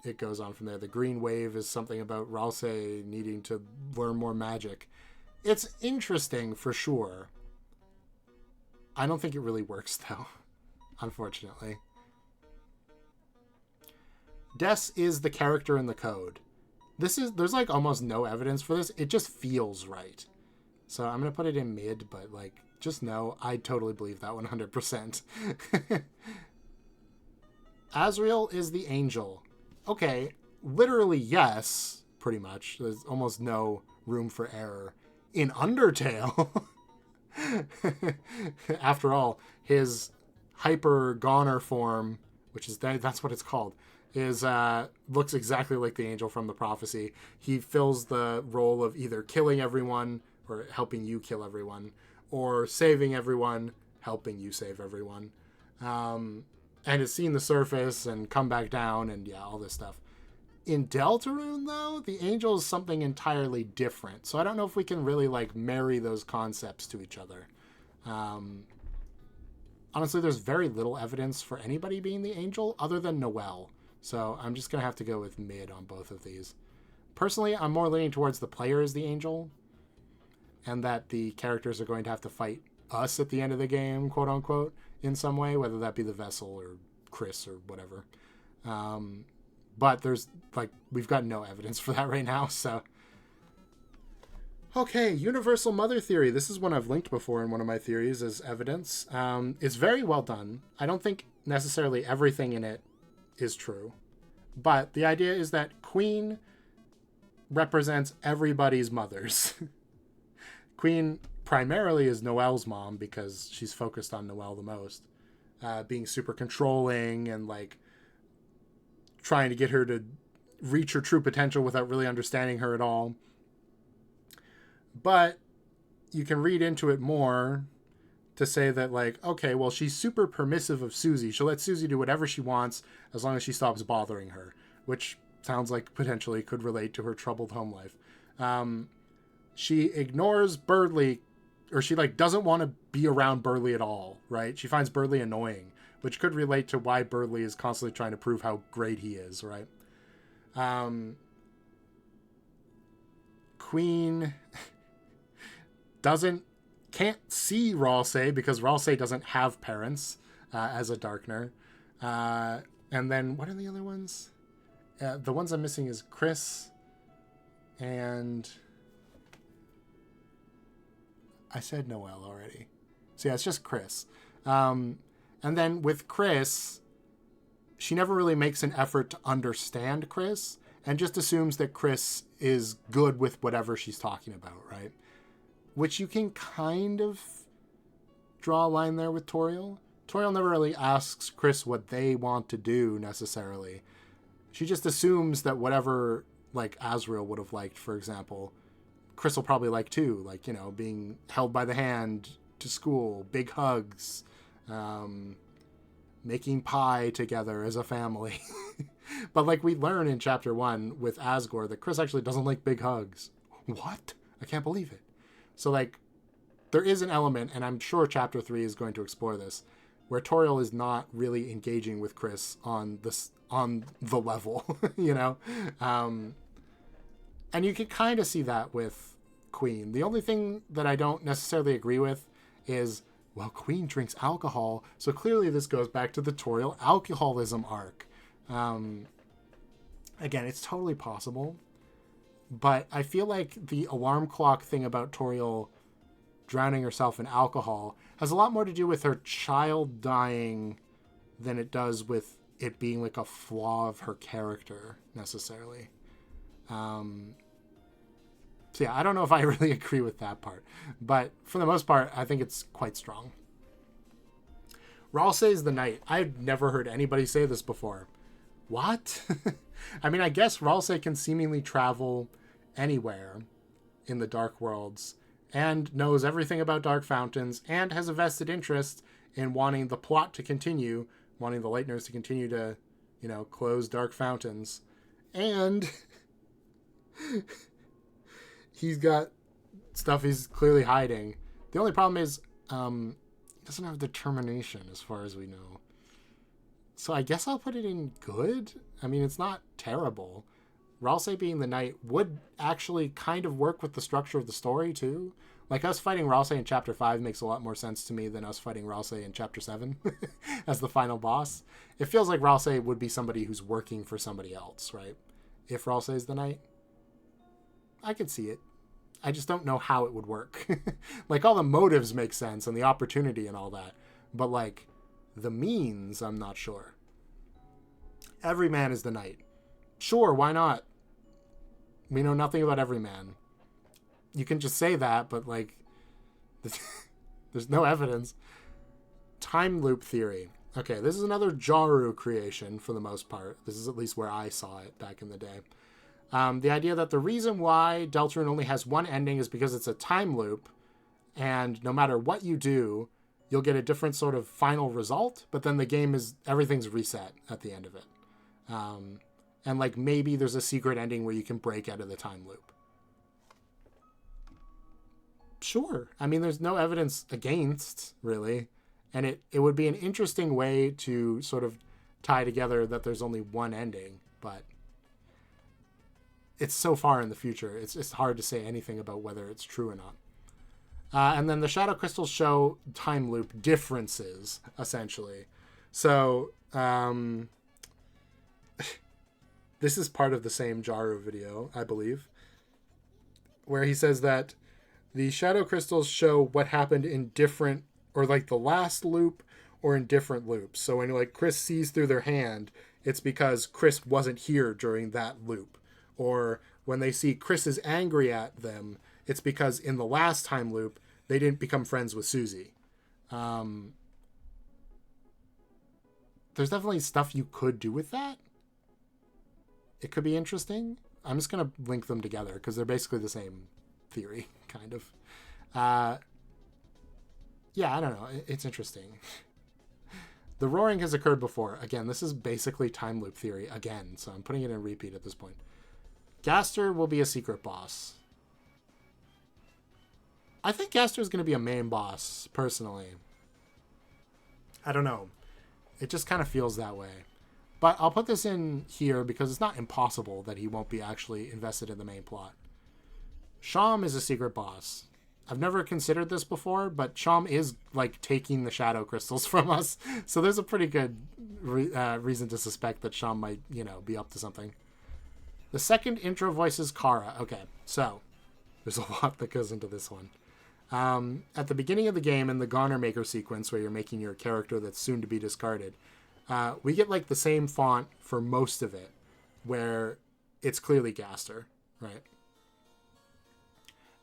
it goes on from there. The green wave is something about Ralsei needing to learn more magic. It's interesting for sure. I don't think it really works, though, unfortunately. Des is the character in the code. There's like almost no evidence for this. It just feels right. So I'm going to put it in mid, but like, just know I totally believe that 100%. Azrael is the angel. Okay, literally yes, pretty much. There's almost no room for error. In Undertale, after all, his hyper goner form, which is that's what it's called, is looks exactly like the angel from the prophecy. He fills the role of either killing everyone or helping you kill everyone, or saving everyone, helping you save everyone. And has seen the surface and come back down and all this stuff. In Deltarune, though, the angel is something entirely different. So I don't know if we can really like marry those concepts to each other. Honestly, there's very little evidence for anybody being the angel other than Noelle. So I'm just going to have to go with mid on both of these. Personally, I'm more leaning towards the player as the angel, and that the characters are going to have to fight us at the end of the game, quote unquote, in some way, whether that be the vessel or Chris or whatever. But there's we've got no evidence for that right now. So, okay, universal mother theory. This is one I've linked before in one of my theories as evidence. It's very well done. I don't think necessarily everything in it is true, but the idea is that Queen represents everybody's mothers. Queen primarily is Noelle's mom because she's focused on Noelle the most, being super controlling and like trying to get her to reach her true potential without really understanding her at all. But you can read into it more to say that like, okay, well, she's super permissive of Susie. She'll let Susie do whatever she wants as long as she stops bothering her, which sounds like potentially could relate to her troubled home life. She ignores Birdley, or she like doesn't want to be around Birdley at all, right? She finds Birdley annoying, which could relate to why Birdley is constantly trying to prove how great he is, right? Queen can't see Ralsei because Ralsei doesn't have parents as a Darkner. And then what are the other ones? The ones I'm missing is Chris and I said Noelle already. So yeah, it's just Chris. And then with Chris, she never really makes an effort to understand Chris and just assumes that Chris is good with whatever she's talking about, right? Which you can kind of draw a line there with Toriel. Toriel never really asks Chris what they want to do necessarily. She just assumes that whatever like Azrael would have liked, for example, Chris will probably like too, like, you know, being held by the hand to school, big hugs, making pie together as a family. But like we learn in chapter 1 with Asgore that Chris actually doesn't like big hugs. What? I can't believe it. So like there is an element, and I'm sure Chapter 3 is going to explore this, where Toriel is not really engaging with Chris on the level, you know? And you can kind of see that with Queen. The only thing that I don't necessarily agree with is, well, Queen drinks alcohol, so clearly this goes back to the Toriel alcoholism arc. Again, it's totally possible, but I feel like the alarm clock thing about Toriel drowning herself in alcohol has a lot more to do with her child dying than it does with it being like a flaw of her character necessarily. So yeah, I don't know if I really agree with that part, but for the most part, I think it's quite strong. Ralsei's the knight. I've never heard anybody say this before. What? I mean, I guess Ralsei can seemingly travel anywhere in the Dark Worlds and knows everything about Dark Fountains and has a vested interest in wanting the plot to continue, wanting the Lightners to continue to, you know, close Dark Fountains. And he's got stuff he's clearly hiding. The only problem is he doesn't have determination as far as we know. So I guess I'll put it in good. I mean, it's not terrible. Ralsei being the knight would actually kind of work with the structure of the story too. Like us fighting Ralsei in Chapter 5 makes a lot more sense to me than us fighting Ralsei in Chapter 7 as the final boss. It feels like Ralsei would be somebody who's working for somebody else, right? If Ralsei is the knight. I could see it. I just don't know how it would work. Like, all the motives make sense and the opportunity and all that. But, like, the means, I'm not sure. Every man is the knight. Sure, why not? We know nothing about every man. You can just say that, but, like, there's no evidence. Time loop theory. Okay, this is another Jaru creation for the most part. This is at least where I saw it back in the day. The idea that the reason why Deltarune only has one ending is because it's a time loop, and no matter what you do, you'll get a different sort of final result, but then the game is, everything's reset at the end of it. And like maybe there's a secret ending where you can break out of the time loop. Sure. I mean, there's no evidence against, really. And it would be an interesting way to sort of tie together that there's only one ending, but it's so far in the future, it's just hard to say anything about whether it's true or not. And then the Shadow Crystals show time loop differences, essentially. So, this is part of the same Jaru video, I believe, where he says that the Shadow Crystals show what happened in different, or like the last loop, or in different loops. So when like Chris sees through their hand, it's because Chris wasn't here during that loop. Or when they see Chris is angry at them, it's because in the last time loop, they didn't become friends with Susie. There's definitely stuff you could do with that. It could be interesting. I'm just going to link them together because they're basically the same theory, kind of. Yeah, I don't know. It's interesting. The roaring has occurred before. Again, this is basically time loop theory again, so I'm putting it in repeat at this point. Gaster will be a secret boss. I think Gaster is going to be a main boss, personally. I don't know. It just kind of feels that way. But I'll put this in here because it's not impossible that he won't be actually invested in the main plot. Sham is a secret boss. I've never considered this before, but Sham is, like, taking the shadow crystals from us. So there's a pretty good reason to suspect that Sham might, you know, be up to something. The second intro voice is Kara. Okay, so there's a lot that goes into this one. At the beginning of the game, in the Goner Maker sequence, where you're making your character that's soon to be discarded, we get like the same font for most of it, where it's clearly Gaster, right?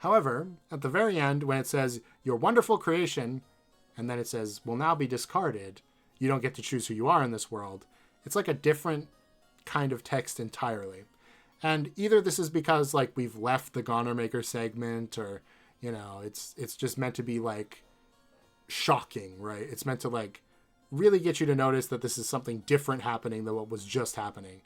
However, at the very end, when it says, your wonderful creation, and then it says, will now be discarded, you don't get to choose who you are in this world, it's like a different kind of text entirely. And either this is because, like, we've left the Goner Maker segment, or, you know, it's just meant to be, like, shocking, right? It's meant to, like, really get you to notice that this is something different happening than what was just happening.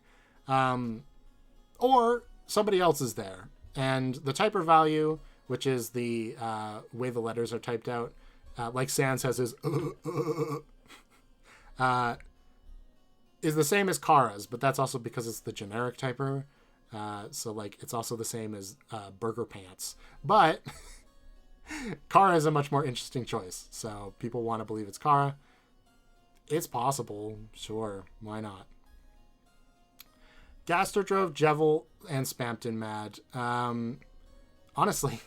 Or somebody else is there. And the typer value which is the way the letters are typed out. Like Sans has his is the same as Kara's, but that's also because it's the generic typer. So like it's also the same as Burger Pants. But Kara is a much more interesting choice. So people want to believe it's Kara. It's possible. Sure. Why not? Gaster drove Jevil and Spampton mad. Honestly,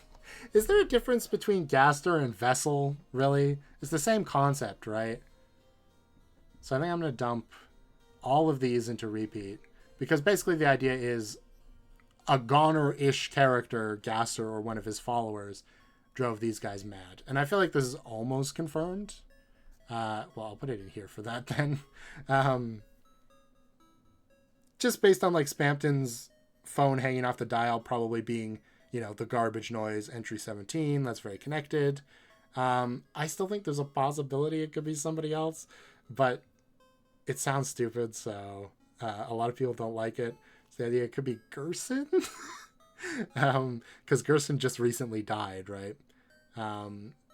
is there a difference between Gaster and Vessel, really? It's the same concept, right? So I think I'm going to dump all of these into repeat. Because basically the idea is a goner-ish character, Gaster or one of his followers, drove these guys mad. And I feel like this is almost confirmed. Well, I'll put it in here for that then. Just based on like Spampton's phone hanging off the dial probably being, you know, the garbage noise entry 17. That's very connected. I still think there's a possibility it could be somebody else, but it sounds stupid, so a lot of people don't like it. So the idea it could be Gerson, because Gerson just recently died, right?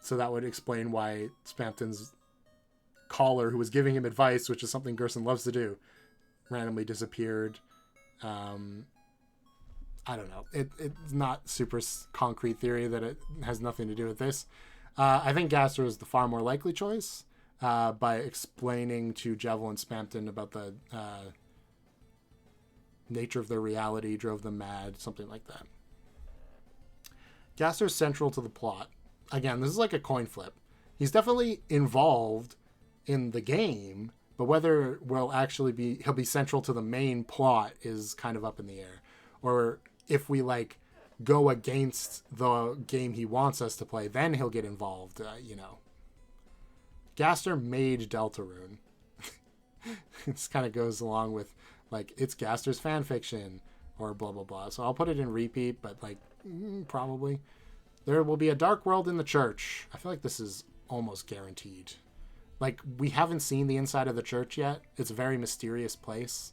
So that would explain why Spampton's caller, who was giving him advice, which is something Gerson loves to do, randomly disappeared. I don't know. It's not super concrete theory that it has nothing to do with this. I think Gaster is the far more likely choice by explaining to Jevil and Spampton about the nature of their reality, drove them mad, something like that. Gaster's central to the plot. Again, this is like a coin flip. He's definitely involved in the game, but whether he'll be central to the main plot is kind of up in the air. Or if we like go against the game he wants us to play, then he'll get involved, you know. Gaster made Deltarune. This kind of goes along with like it's Gaster's fan fiction or blah blah blah. So I'll put it in repeat, but like probably there will be a dark world in the church. I feel like this is almost guaranteed. Like we haven't seen the inside of the church yet. It's a very mysterious place.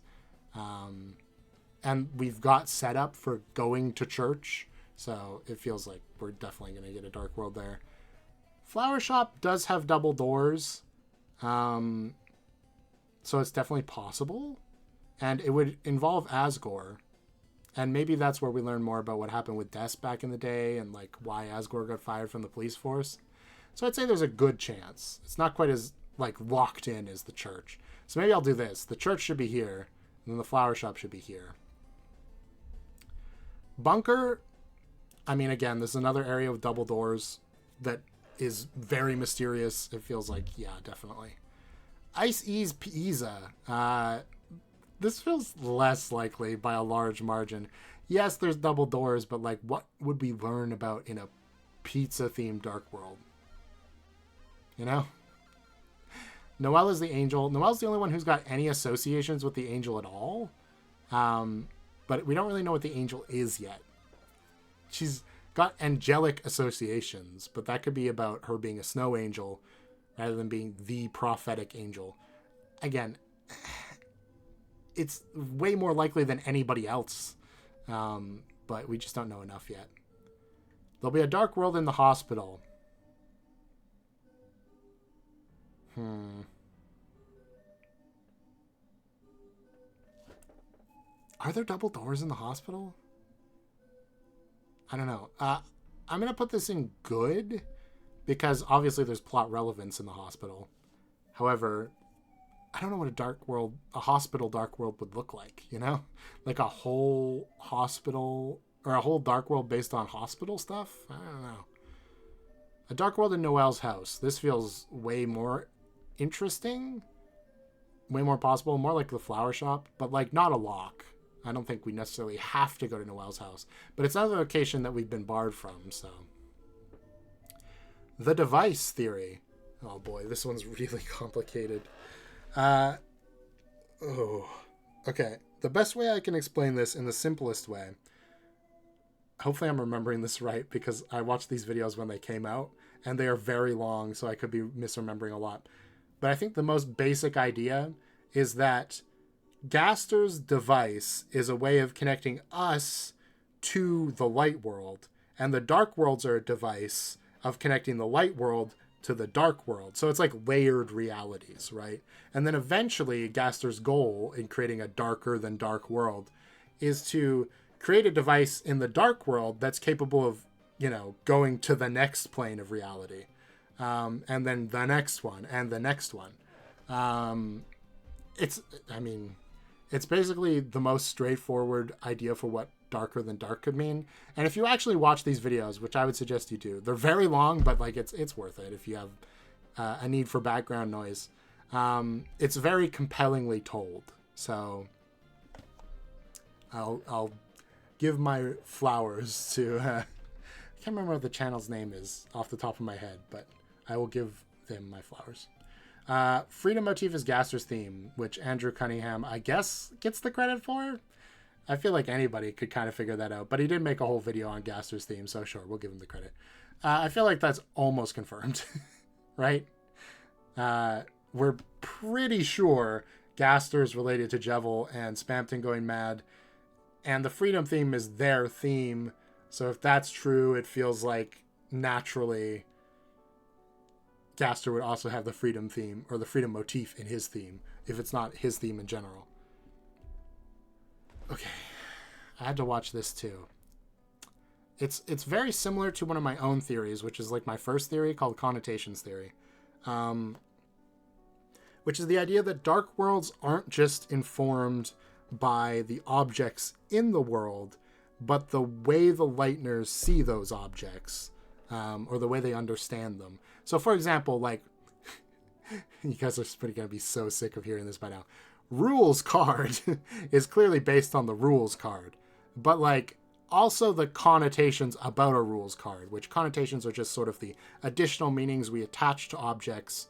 And we've got set up for going to church. So it feels like we're definitely going to get a dark world there. Flower Shop does have double doors. So it's definitely possible. And it would involve Asgore. And maybe that's where we learn more about what happened with Des back in the day and like why Asgore got fired from the police force. So I'd say there's a good chance. It's not quite as like locked in as the church. So maybe I'll do this. The church should be here. And then the flower shop should be here. Bunker. I mean, again, this is another area with double doors that is very mysterious. It feels like, yeah, definitely. Ice Ease Pizza. This feels less likely by a large margin. Yes, there's double doors, but like, what would we learn about in a pizza-themed dark world? You know? Noelle is the angel. Noelle's the only one who's got any associations with the angel at all. But we don't really know what the angel is yet. She's got angelic associations, but that could be about her being a snow angel rather than being the prophetic angel. Again, it's way more likely than anybody else, but we just don't know enough yet. There'll be a dark world in the hospital. Are there double doors in the hospital? I don't know. I'm going to put this in good because obviously there's plot relevance in the hospital. However, I don't know what a hospital dark world would look like, you know? Like a whole hospital or a whole dark world based on hospital stuff? I don't know. A dark world in Noelle's house. This feels way more interesting, way more possible, more like the flower shop, but like not a lock. I don't think we necessarily have to go to Noelle's house, but it's another location that we've been barred from, so. The device theory. Oh boy, this one's really complicated. Okay. The best way I can explain this in the simplest way, hopefully I'm remembering this right because I watched these videos when they came out and they are very long, so I could be misremembering a lot. But I think the most basic idea is that Gaster's device is a way of connecting us to the light world, and the dark worlds are a device of connecting the light world to the dark world. So it's like layered realities, right? And then eventually Gaster's goal in creating a darker than dark world is to create a device in the dark world that's capable of, going to the next plane of reality. And then the next one and the next one. It's basically the most straightforward idea for what darker than dark could mean. And if you actually watch these videos, which I would suggest you do, they're very long, but like it's worth it if you have a need for background noise. It's very compellingly told. So I'll give my flowers to I can't remember what the channel's name is off the top of my head, but I will give them my flowers. Freedom motif is Gaster's theme, which Andrew Cunningham, I guess, gets the credit for. I feel like anybody could kind of figure that out, but he did make a whole video on Gaster's theme, so sure, we'll give him the credit. I feel like that's almost confirmed, right? We're pretty sure Gaster's related to Jevil and Spamton going mad, and the Freedom theme is their theme, so if that's true, it feels like naturally Gaster would also have the Freedom theme, or the Freedom motif in his theme, if it's not his theme in general. Okay, I had to watch this too. It's very similar to one of my own theories, which is like my first theory called connotations theory, which is the idea that dark worlds aren't just informed by the objects in the world, but the way the Lightners see those objects, or the way they understand them. So, for example, like, you guys are going to be so sick of hearing this by now. Rules card is clearly based on the rules card, but like also the connotations about a rules card, which connotations are just sort of the additional meanings we attach to objects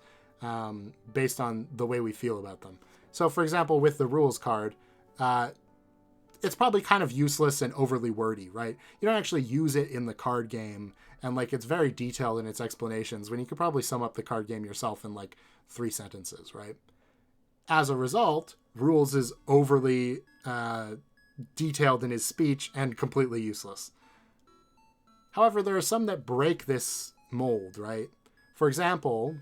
based on the way we feel about them. So, for example, with the rules card, it's probably kind of useless and overly wordy, right? You don't actually use it in the card game, and like it's very detailed in its explanations when you could probably sum up the card game yourself in like 3 sentences, right? As a result, Rules is overly detailed in his speech and completely useless. However, there are some that break this mold, right? For example,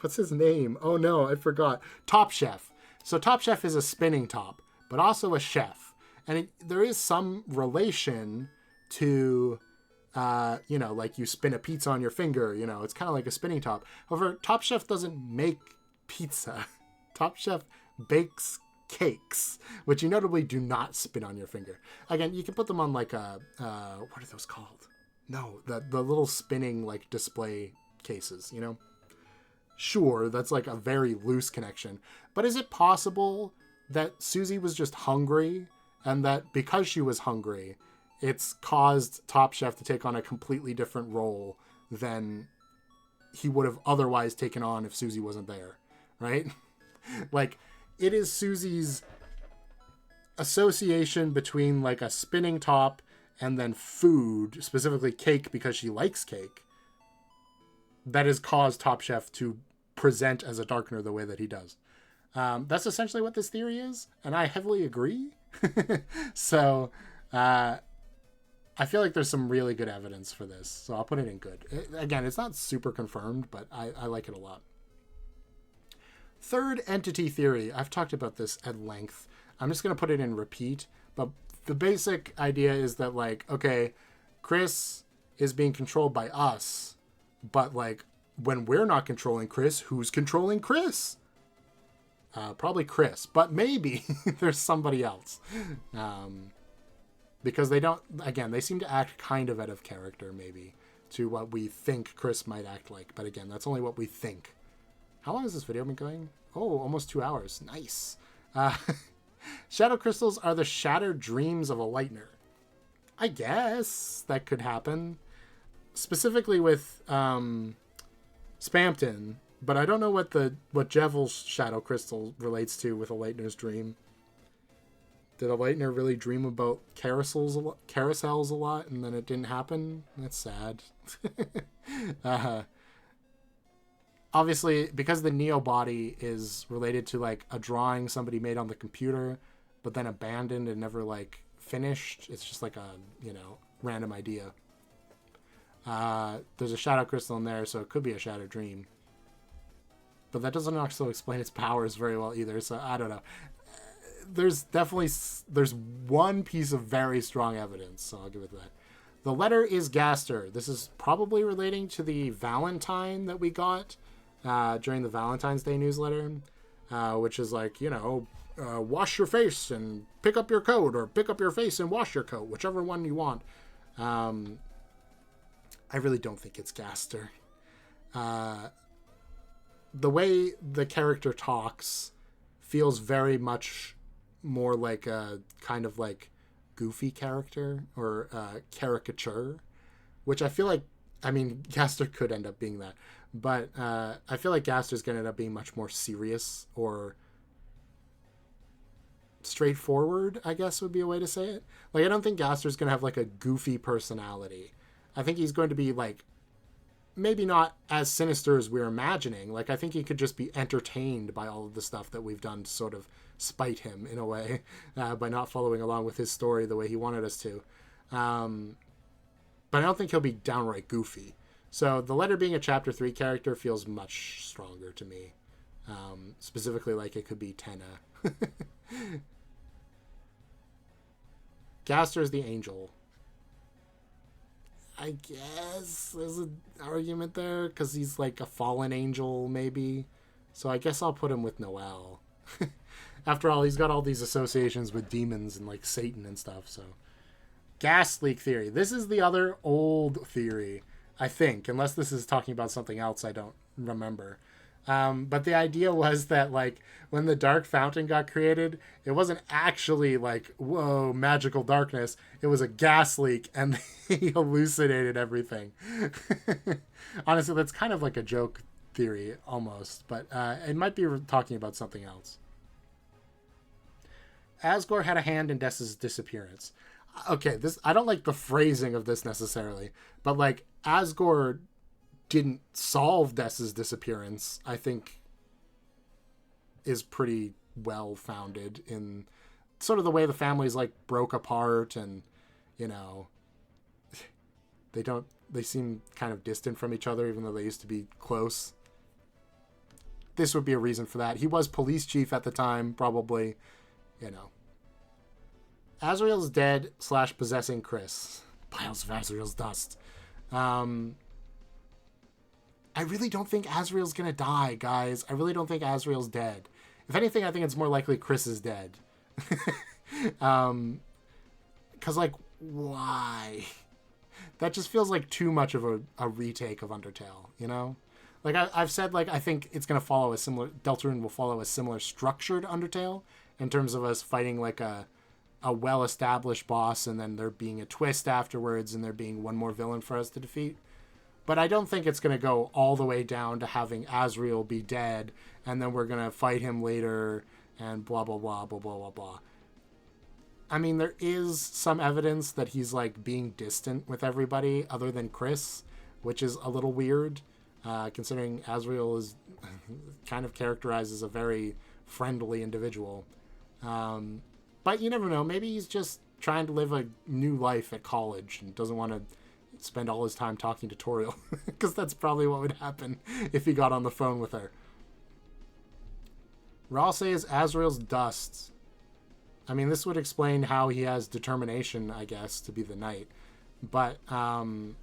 what's his name? Oh no, I forgot. Top Chef. So Top Chef is a spinning top, but also a chef. And there is some relation to, like you spin a pizza on your finger, it's kind of like a spinning top. However, Top Chef doesn't make pizza. Top Chef bakes cakes, which you notably do not spin on your finger. Again, you can put them on like a, what are those called? No, the little spinning like display cases, Sure, that's like a very loose connection. But is it possible that Susie was just hungry, and that because she was hungry, it's caused Top Chef to take on a completely different role than he would have otherwise taken on if Susie wasn't there, right? Like, it is Susie's association between like a spinning top and then food, specifically cake because she likes cake, that has caused Top Chef to present as a darkener the way that he does. That's essentially what this theory is, and I heavily agree. So, I feel like there's some really good evidence for this, so I'll put it in good. Again, it's not super confirmed, but I like it a lot. Third entity theory. I've talked about this at length. I'm just going to put it in repeat, but the basic idea is that, like, okay, Chris is being controlled by us, but, like, when we're not controlling Chris, who's controlling Chris? Probably Chris, but maybe there's somebody else. Because they seem to act kind of out of character, maybe, to what we think Chris might act like. But again, that's only what we think. How long has this video been going? Oh, almost 2 hours. Nice. Shadow crystals are the shattered dreams of a Lightner. I guess that could happen. Specifically with Spamton, but I don't know what Jevil's shadow crystal relates to with a Lightner's dream. Did a Lightner really dream about carousels a lot and then it didn't happen? That's sad. Obviously, because the Neo body is related to like a drawing somebody made on the computer, but then abandoned and never like finished. It's just like a, you know, random idea. There's a shadow crystal in there, so it could be a shadow dream. But that doesn't also explain its powers very well either, so I don't know. There's one piece of very strong evidence, so I'll give it that. The letter is Gaster. This is probably relating to the Valentine that we got during the Valentine's Day newsletter, which is like, you know, wash your face and pick up your coat, or pick up your face and wash your coat, whichever one you want. I really don't think it's Gaster. The way the character talks feels very much more like a kind of like goofy character or caricature, which I feel like, I mean, Gaster could end up being that, but I feel like Gaster's going to end up being much more serious or straightforward, I guess would be a way to say it. Like, I don't think Gaster's going to have like a goofy personality. I think he's going to be like, maybe not as sinister as we're imagining. Like, I think he could just be entertained by all of the stuff that we've done to sort of spite him in a way by not following along with his story the way he wanted us to. But I don't think he'll be downright goofy. So the letter being a chapter 3 character feels much stronger to me. Specifically, like it could be Tenna. Gaster is the angel. I guess there's an argument there because he's like a fallen angel, maybe. So I guess I'll put him with Noel. After all, he's got all these associations with demons and like Satan and stuff. So, gas leak theory. This is the other old theory, I think, unless this is talking about something else I don't remember. But the idea was that like when the dark fountain got created, it wasn't actually like, whoa, magical darkness. It was a gas leak and they hallucinated everything. Honestly, that's kind of like a joke theory almost, but it might be talking about something else. Asgore had a hand in Dessa's disappearance. Okay, this, I don't like the phrasing of this necessarily, but like Asgore didn't solve Dessa's disappearance, I think is pretty well founded in sort of the way the families like broke apart and, you know, they seem kind of distant from each other even though they used to be close. This would be a reason for that. He was police chief at the time, probably, you know. Azrael's dead / possessing Chris. Piles of Azrael's dust. I really don't think Azrael's gonna die, guys. I really don't think Azrael's dead. If anything, I think it's more likely Chris is dead. Because, like, why? That just feels like too much of a retake of Undertale, you know? Like, I've said, like, I think it's going to follow a similar... Deltarune will follow a similar structure to Undertale in terms of us fighting, like, a well-established boss and then there being a twist afterwards and there being one more villain for us to defeat. But I don't think it's going to go all the way down to having Azrael be dead and then we're going to fight him later and blah, blah, blah, blah, blah, blah, blah. I mean, there is some evidence that he's, like, being distant with everybody other than Chris, which is a little weird, considering Azrael is kind of characterized as a very friendly individual. But you never know. Maybe he's just trying to live a new life at college and doesn't want to spend all his time talking to Toriel, because that's probably what would happen if he got on the phone with her. Ralsei is Azrael's dust. I mean, this would explain how he has determination, I guess, to be the knight. But other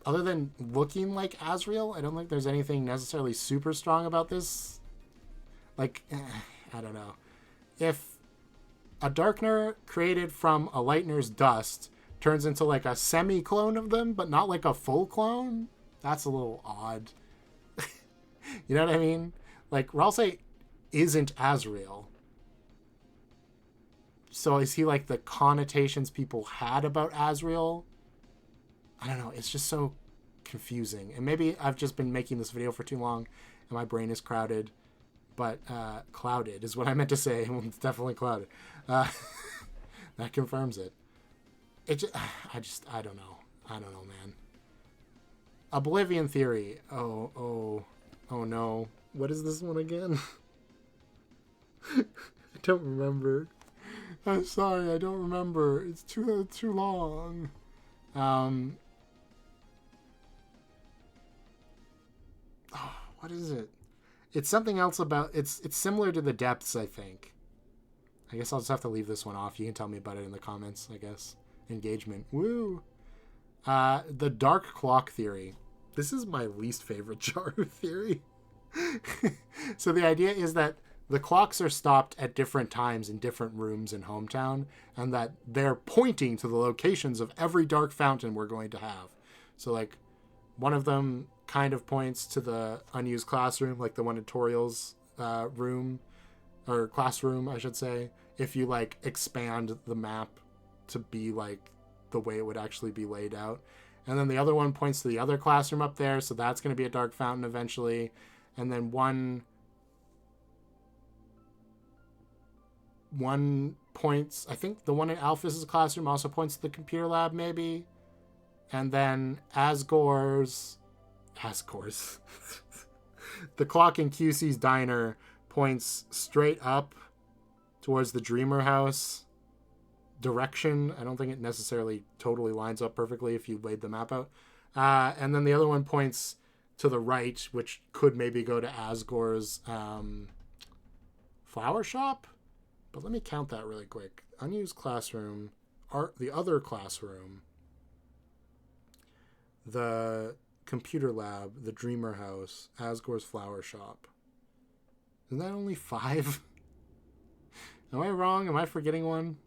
than looking like Azrael, I don't think there's anything necessarily super strong about this. Like, I don't know. If a Darkner created from a Lightner's dust turns into like a semi-clone of them, but not like a full clone, that's a little odd. You know what I mean? Like, Ralsei isn't Azrael. So is he like the connotations people had about Azrael? I don't know. It's just so confusing. And maybe I've just been making this video for too long and my brain is crowded. But clouded is what I meant to say. It's definitely clouded. That confirms it. I don't know. I don't know, man. Oblivion Theory. Oh no. What is this one again? don't remember. I'm sorry, I don't remember. It's too long. What is it? It's something else about... It's similar to the depths, I think. I guess I'll just have to leave this one off. You can tell me about it in the comments, I guess. Engagement. Woo! The dark clock theory. This is my least favorite Charu theory. So the idea is that the clocks are stopped at different times in different rooms in Hometown, and that they're pointing to the locations of every dark fountain we're going to have. So, like, one of them kind of points to the unused classroom, like the one in Toriel's room, or classroom, I should say, if you, like, expand the map to be, like, the way it would actually be laid out. And then the other one points to the other classroom up there, so that's going to be a dark fountain eventually. And then one points, I think the one in Alphys's classroom also points to the computer lab, maybe. And then Asgore's the clock in QC's diner points straight up towards the Dreamer house direction. I don't think it necessarily totally lines up perfectly if you laid the map out. And then the other one points to the right, which could maybe go to Asgore's flower shop. But let me count that really quick. Unused classroom, the other classroom, the computer lab, the Dreamer house, Asgore's flower shop. Isn't that only 5? Am I wrong? Am I forgetting one?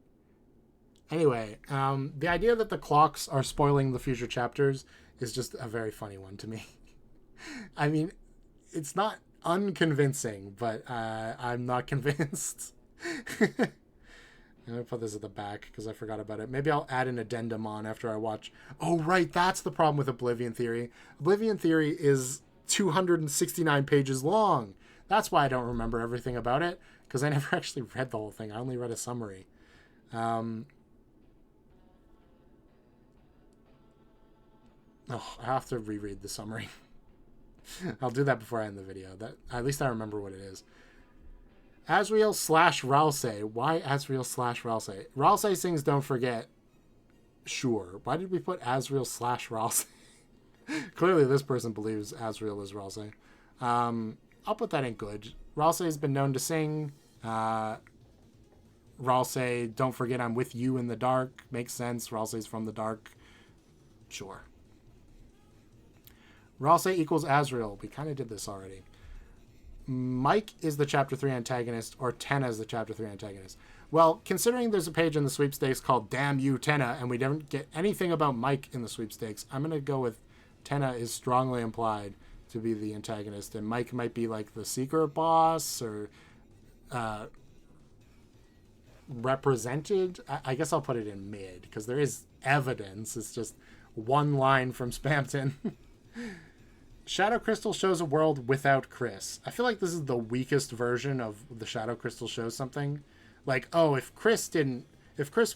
Anyway, the idea that the clocks are spoiling the future chapters is just a very funny one to me. I mean, it's not unconvincing, but I'm not convinced. I'm going to put this at the back because I forgot about it. Maybe I'll add an addendum on after I watch. Oh, right. That's the problem with Oblivion Theory. Oblivion Theory is 269 pages long. That's why I don't remember everything about it, because I never actually read the whole thing. I only read a summary. I have to reread the summary. I'll do that before I end the video. At least I remember what it is. Asriel / Ralsei. Why Asriel / Ralsei? Ralsei sings Don't Forget. Sure. Why did we put Asriel / Ralsei? Clearly this person believes Asriel is Ralsei. I'll put that in good. Ralsei has been known to sing. Ralsei, Don't Forget I'm With You in the Dark. Makes sense. Ralsei's from the dark. Sure. Ralsei equals Asriel. We kind of did this already. Mike is the Chapter 3 antagonist, or Tenna is the Chapter 3 antagonist. Well, considering there's a page in the sweepstakes called Damn You, Tenna, and we don't get anything about Mike in the sweepstakes, I'm going to go with Tenna is strongly implied to be the antagonist, and Mike might be like the secret boss, or represented. I guess I'll put it in mid, because there is evidence. It's just one line from Spamton. Shadow Crystal shows a world without Chris. I feel like this is the weakest version of the Shadow Crystal shows something. Like, oh, if Chris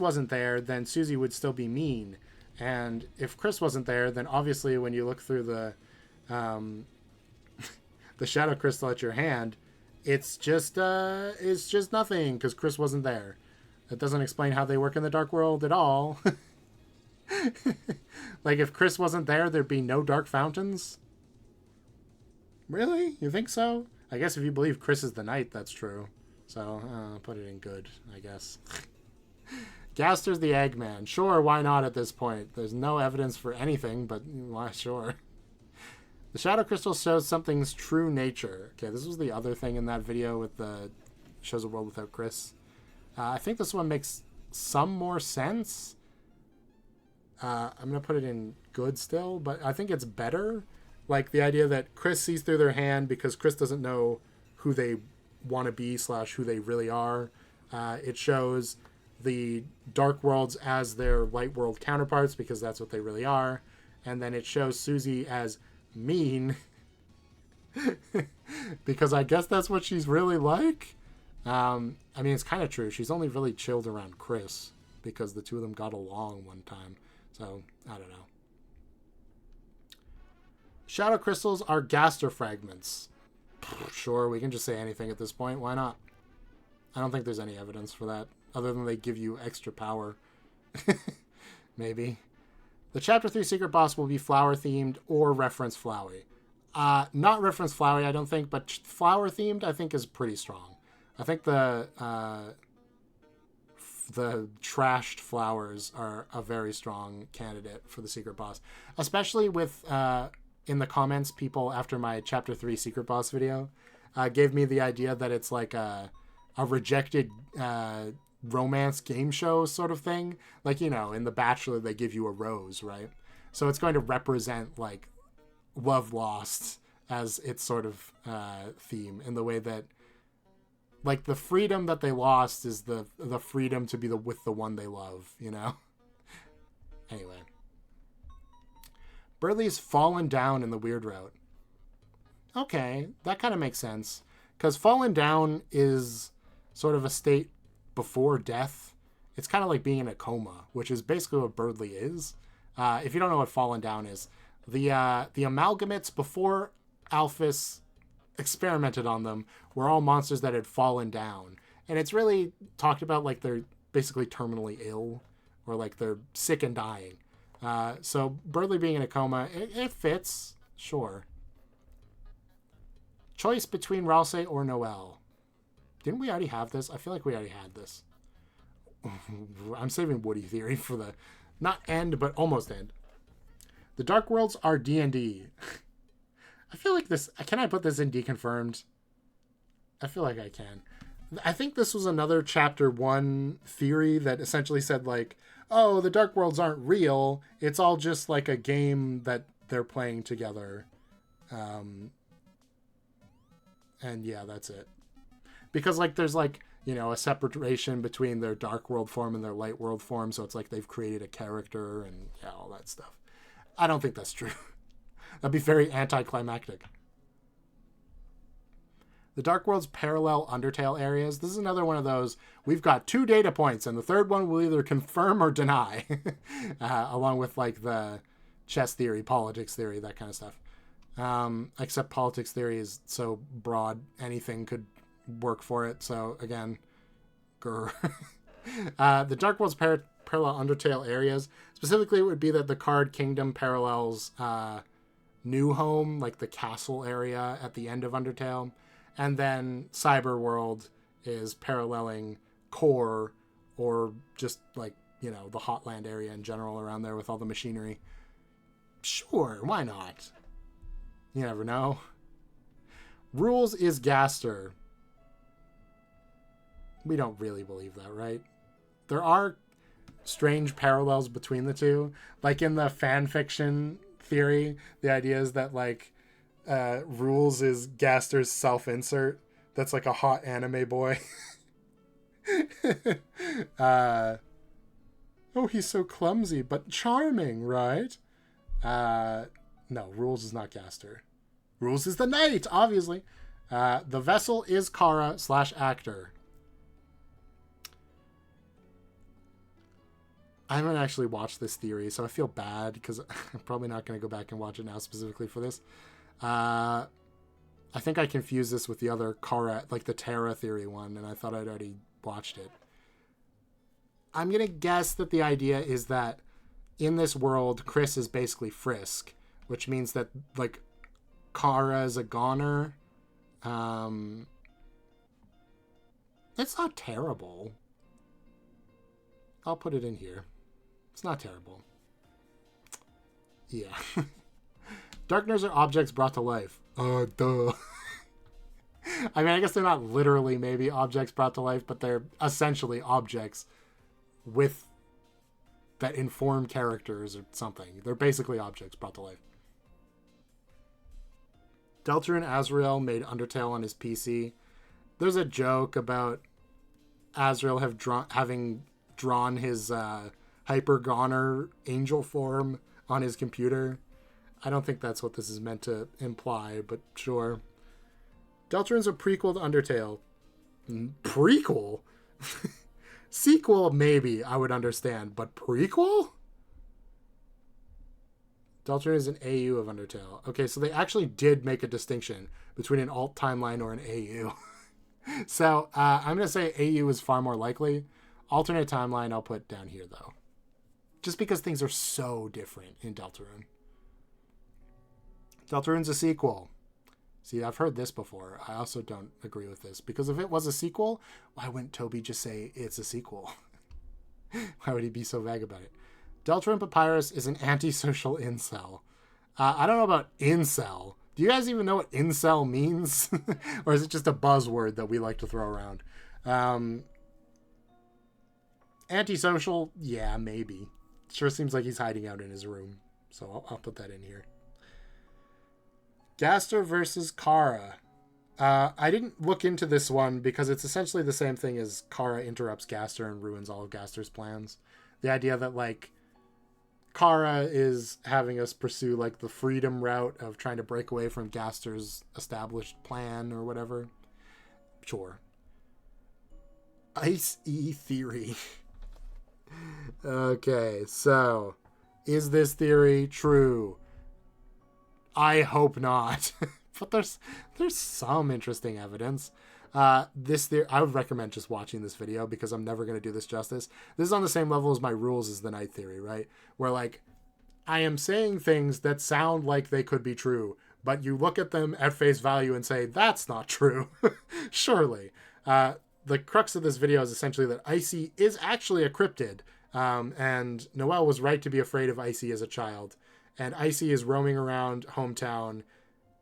wasn't there, then Susie would still be mean. And if Chris wasn't there, then obviously when you look through the Shadow Crystal at your hand, it's just nothing because Chris wasn't there. That doesn't explain how they work in the dark world at all. Like, if Chris wasn't there, there'd be no dark fountains? Really? You think so? I guess if you believe Chris is the knight, that's true. So, put it in good, I guess. Gaster's the Eggman. Sure, why not at this point? There's no evidence for anything, but why, sure. The Shadow Crystal shows something's true nature. Okay, this was the other thing in that video with the shows a world without Chris. I think this one makes some more sense. I'm going to put it in good still, but I think it's better. Like the idea that Chris sees through their hand because Chris doesn't know who they want to be / who they really are. It shows the dark worlds as their light world counterparts because that's what they really are. And then it shows Susie as mean because I guess that's what she's really like. I mean, it's kind of true. She's only really chilled around Chris because the two of them got along one time. So, I don't know. Shadow crystals are Gaster fragments. Sure, we can just say anything at this point. Why not? I don't think there's any evidence for that, other than they give you extra power. Maybe. The Chapter 3 secret boss will be flower-themed or reference Flowey. Not reference Flowey, I don't think, but flower-themed, I think, is pretty strong. I think the trashed flowers are a very strong candidate for the secret boss. Especially with, in the comments, people after my Chapter 3 secret boss video gave me the idea that it's like a rejected romance game show sort of thing. Like, you know, in The Bachelor, they give you a rose, right? So it's going to represent, like, love lost as its sort of theme, in the way that, like, the freedom that they lost is the freedom to be with the one they love, you know? Anyway. Burley's fallen down in the weird route. Okay, that kind of makes sense. Because fallen down is sort of a state before death. It's kind of like being in a coma, which is basically what Birdly is. If you don't know what fallen down is, the amalgamates before Alphys experimented on them were all monsters that had fallen down. And it's really talked about like they're basically terminally ill, or like they're sick and dying. So Birdly being in a coma, it fits, sure. Choice between Ralsei or Noelle. Didn't we already have this? I feel like we already had this. I'm saving Woody Theory for the, not end, but almost end. The Dark Worlds are D&D. I feel like this, can I put this in Deconfirmed? I feel like I can. I think this was another Chapter 1 theory that essentially said like, oh, the Dark Worlds aren't real. It's all just like a game that they're playing together. And yeah, that's it. Because, like, there's, like, you know, a separation between their Dark World form and their Light World form, so it's like they've created a character and, yeah, all that stuff. I don't think that's true. That'd be very anticlimactic. The Dark World's parallel Undertale areas. This is another one of those, we've got 2 data points, and the third one will either confirm or deny. Along with, like, the chess theory, politics theory, that kind of stuff. Except politics theory is so broad, anything could work for it. So again, grr. The Dark World's parallel Undertale areas, specifically, it would be that the Card Kingdom parallels New Home, like the castle area at the end of Undertale, and then Cyber World is paralleling Core, or just like, you know, the Hotland area in general around there with all the machinery. Sure, why not? You never know. Rules is Gaster. We don't really believe that, right? There are strange parallels between the two. Like in the fan fiction theory, the idea is that like Rules is Gaster's self-insert. That's like a hot anime boy. Oh, he's so clumsy, but charming, right? No, Rules is not Gaster. Rules is the knight, obviously. The vessel is Kara / actor. I haven't actually watched this theory, so I feel bad because I'm probably not going to go back and watch it now specifically for this. I think I confused this with the other Kara, like the Terra theory one, and I thought I'd already watched it. I'm going to guess that the idea is that in this world, Chris is basically Frisk, which means that, like, Kara is a goner. It's not terrible. I'll put it in here. It's not terrible. Yeah. Darkners are objects brought to life. Duh. I mean, I guess they're not literally maybe objects brought to life, but they're essentially objects with that inform characters or something. They're basically objects brought to life. Deltarune Azrael made Undertale on his PC. There's a joke about Azrael having drawn his Hyper Goner angel form on his computer. I don't think that's what this is meant to imply, but sure. Deltarune's a prequel to Undertale. Prequel? Sequel, maybe, I would understand, but prequel? Deltarune is an AU of Undertale. Okay, so they actually did make a distinction between an alt timeline or an AU. So I'm going to say AU is far more likely. Alternate timeline I'll put down here, though. Just because things are so different in Deltarune. Deltarune's a sequel. See, I've heard this before. I also don't agree with this. Because if it was a sequel, why wouldn't Toby just say it's a sequel? Why would he be so vague about it? Deltarune Papyrus is an antisocial incel. I don't know about incel. Do you guys even know what incel means? Or is it just a buzzword that we like to throw around? Antisocial? Yeah, maybe. Sure seems like he's hiding out in his room. So I'll put that in here. Gaster versus Kara. I didn't look into this one because it's essentially the same thing as Kara interrupts Gaster and ruins all of Gaster's plans. The idea that, like, Kara is having us pursue, like, the freedom route of trying to break away from Gaster's established plan or whatever. Sure. Ice E theory. Okay, so is this theory true? I hope not. But there's some interesting evidence. This theory, I would recommend just watching this video because I'm never going to do this justice. This is on the same level as my rules as the night theory, right? Where, like, I am saying things that sound like they could be true, but you look at them at face value and say, that's not true. Surely. The crux of this video is essentially that Icy is actually a cryptid. And Noelle was right to be afraid of Icy as a child. And Icy is roaming around hometown.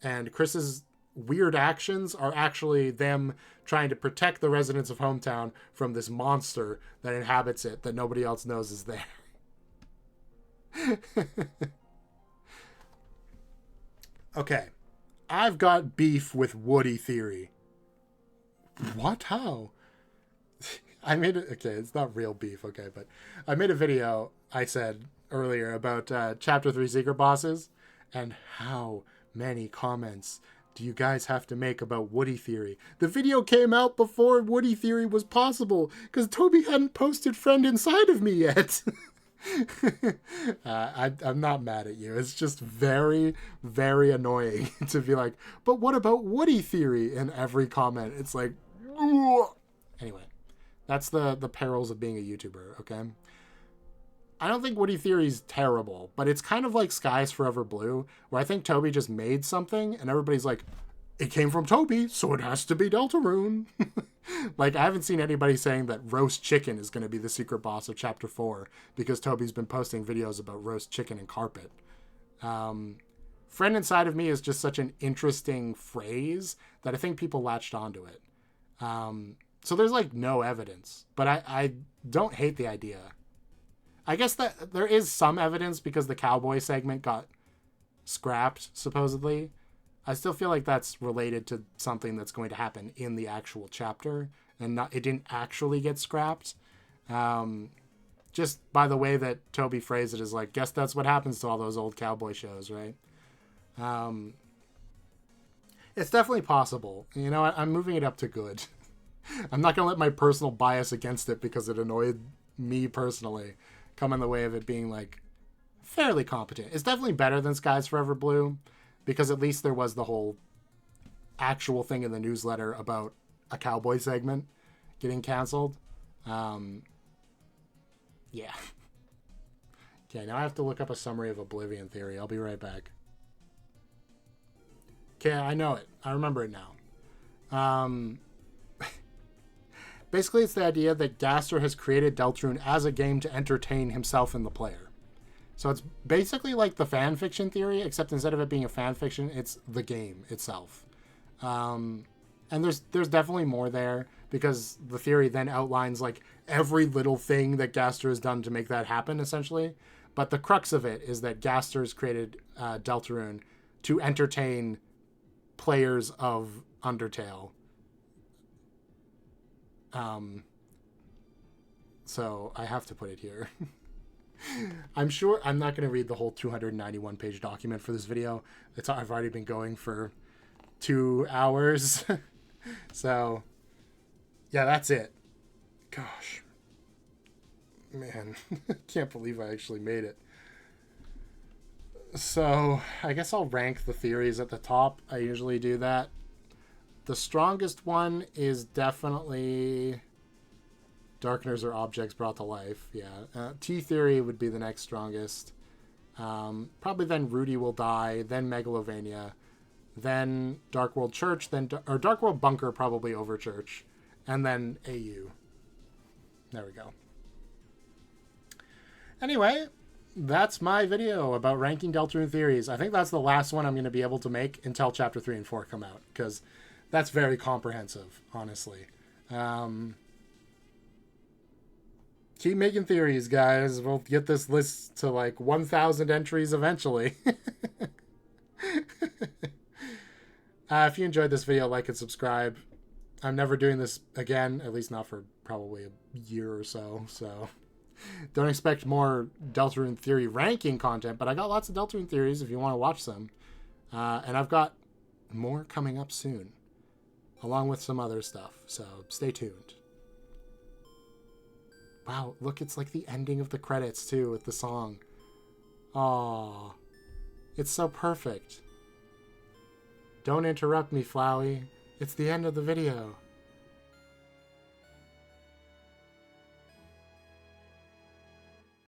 And Chris's weird actions are actually them trying to protect the residents of hometown from this monster that inhabits it that nobody else knows is there. Okay. I've got beef with Woody theory. What? How? I made it. Okay, it's not real beef, okay, but I made a video, I said earlier, about Chapter 3 Secret Bosses, and how many comments do you guys have to make about Woody theory? The video came out before Woody theory was possible, because Toby hadn't posted Friend Inside of Me yet. I'm not mad at you. It's just very, very annoying to be like, but what about Woody theory in every comment? It's like, ugh. Anyway, that's the perils of being a YouTuber, okay? I don't think Woody theory's terrible, but it's kind of like Sky's Forever Blue, where I think Toby just made something and everybody's like, it came from Toby, so it has to be Deltarune. Like, I haven't seen anybody saying that roast chicken is going to be the secret boss of Chapter 4 because Toby's been posting videos about roast chicken and carpet. Friend Inside of Me is just such an interesting phrase that I think people latched onto it. So there's, like, no evidence, but I don't hate the idea. I guess that there is some evidence because the cowboy segment got scrapped, supposedly. I still feel like that's related to something that's going to happen in the actual chapter, and it didn't actually get scrapped. Just by the way that Toby phrased it is like, guess that's what happens to all those old cowboy shows, right? It's definitely possible. You know, I'm moving it up to good. I'm not going to let my personal bias against it because it annoyed me personally come in the way of it being, like, fairly competent. It's definitely better than Sky's Forever Blue, because at least there was the whole actual thing in the newsletter about a cowboy segment getting canceled. Yeah. Okay, now I have to look up a summary of Oblivion Theory. I'll be right back. Okay, I know it. I remember it now. Basically, it's the idea that Gaster has created Deltarune as a game to entertain himself and the player. So it's basically like the fan fiction theory, except instead of it being a fan fiction, it's the game itself. And there's definitely more there, because the theory then outlines, like, every little thing that Gaster has done to make that happen, essentially. But the crux of it is that Gaster's created Deltarune to entertain players of Undertale. So I have to put it here. I'm sure I'm not going to read the whole 291 page document for this video. I've already been going for 2 hours. So yeah, that's it. Gosh, man, can't believe I actually made it. So I guess I'll rank the theories at the top. I usually do that. The strongest one is definitely Darkeners or objects brought to life. Yeah. T-Theory would be the next strongest. Probably then Rudy will die, then Megalovania, then Dark World Church, or Dark World Bunker probably over Church, and then AU. There we go. Anyway, that's my video about ranking Deltarune theories. I think that's the last one I'm going to be able to make until Chapter 3 and 4 come out, because that's very comprehensive, honestly. Keep making theories, guys. We'll get this list to like 1,000 entries eventually. If you enjoyed this video, like and subscribe. I'm never doing this again, at least not for probably a year or so. So don't expect more Deltarune theory ranking content, but I got lots of Deltarune theories if you want to watch some. And I've got more coming up soon, along with some other stuff. So stay tuned. Wow, look, it's like the ending of the credits, too, with the song. Aww. It's so perfect. Don't interrupt me, Flowey. It's the end of the video.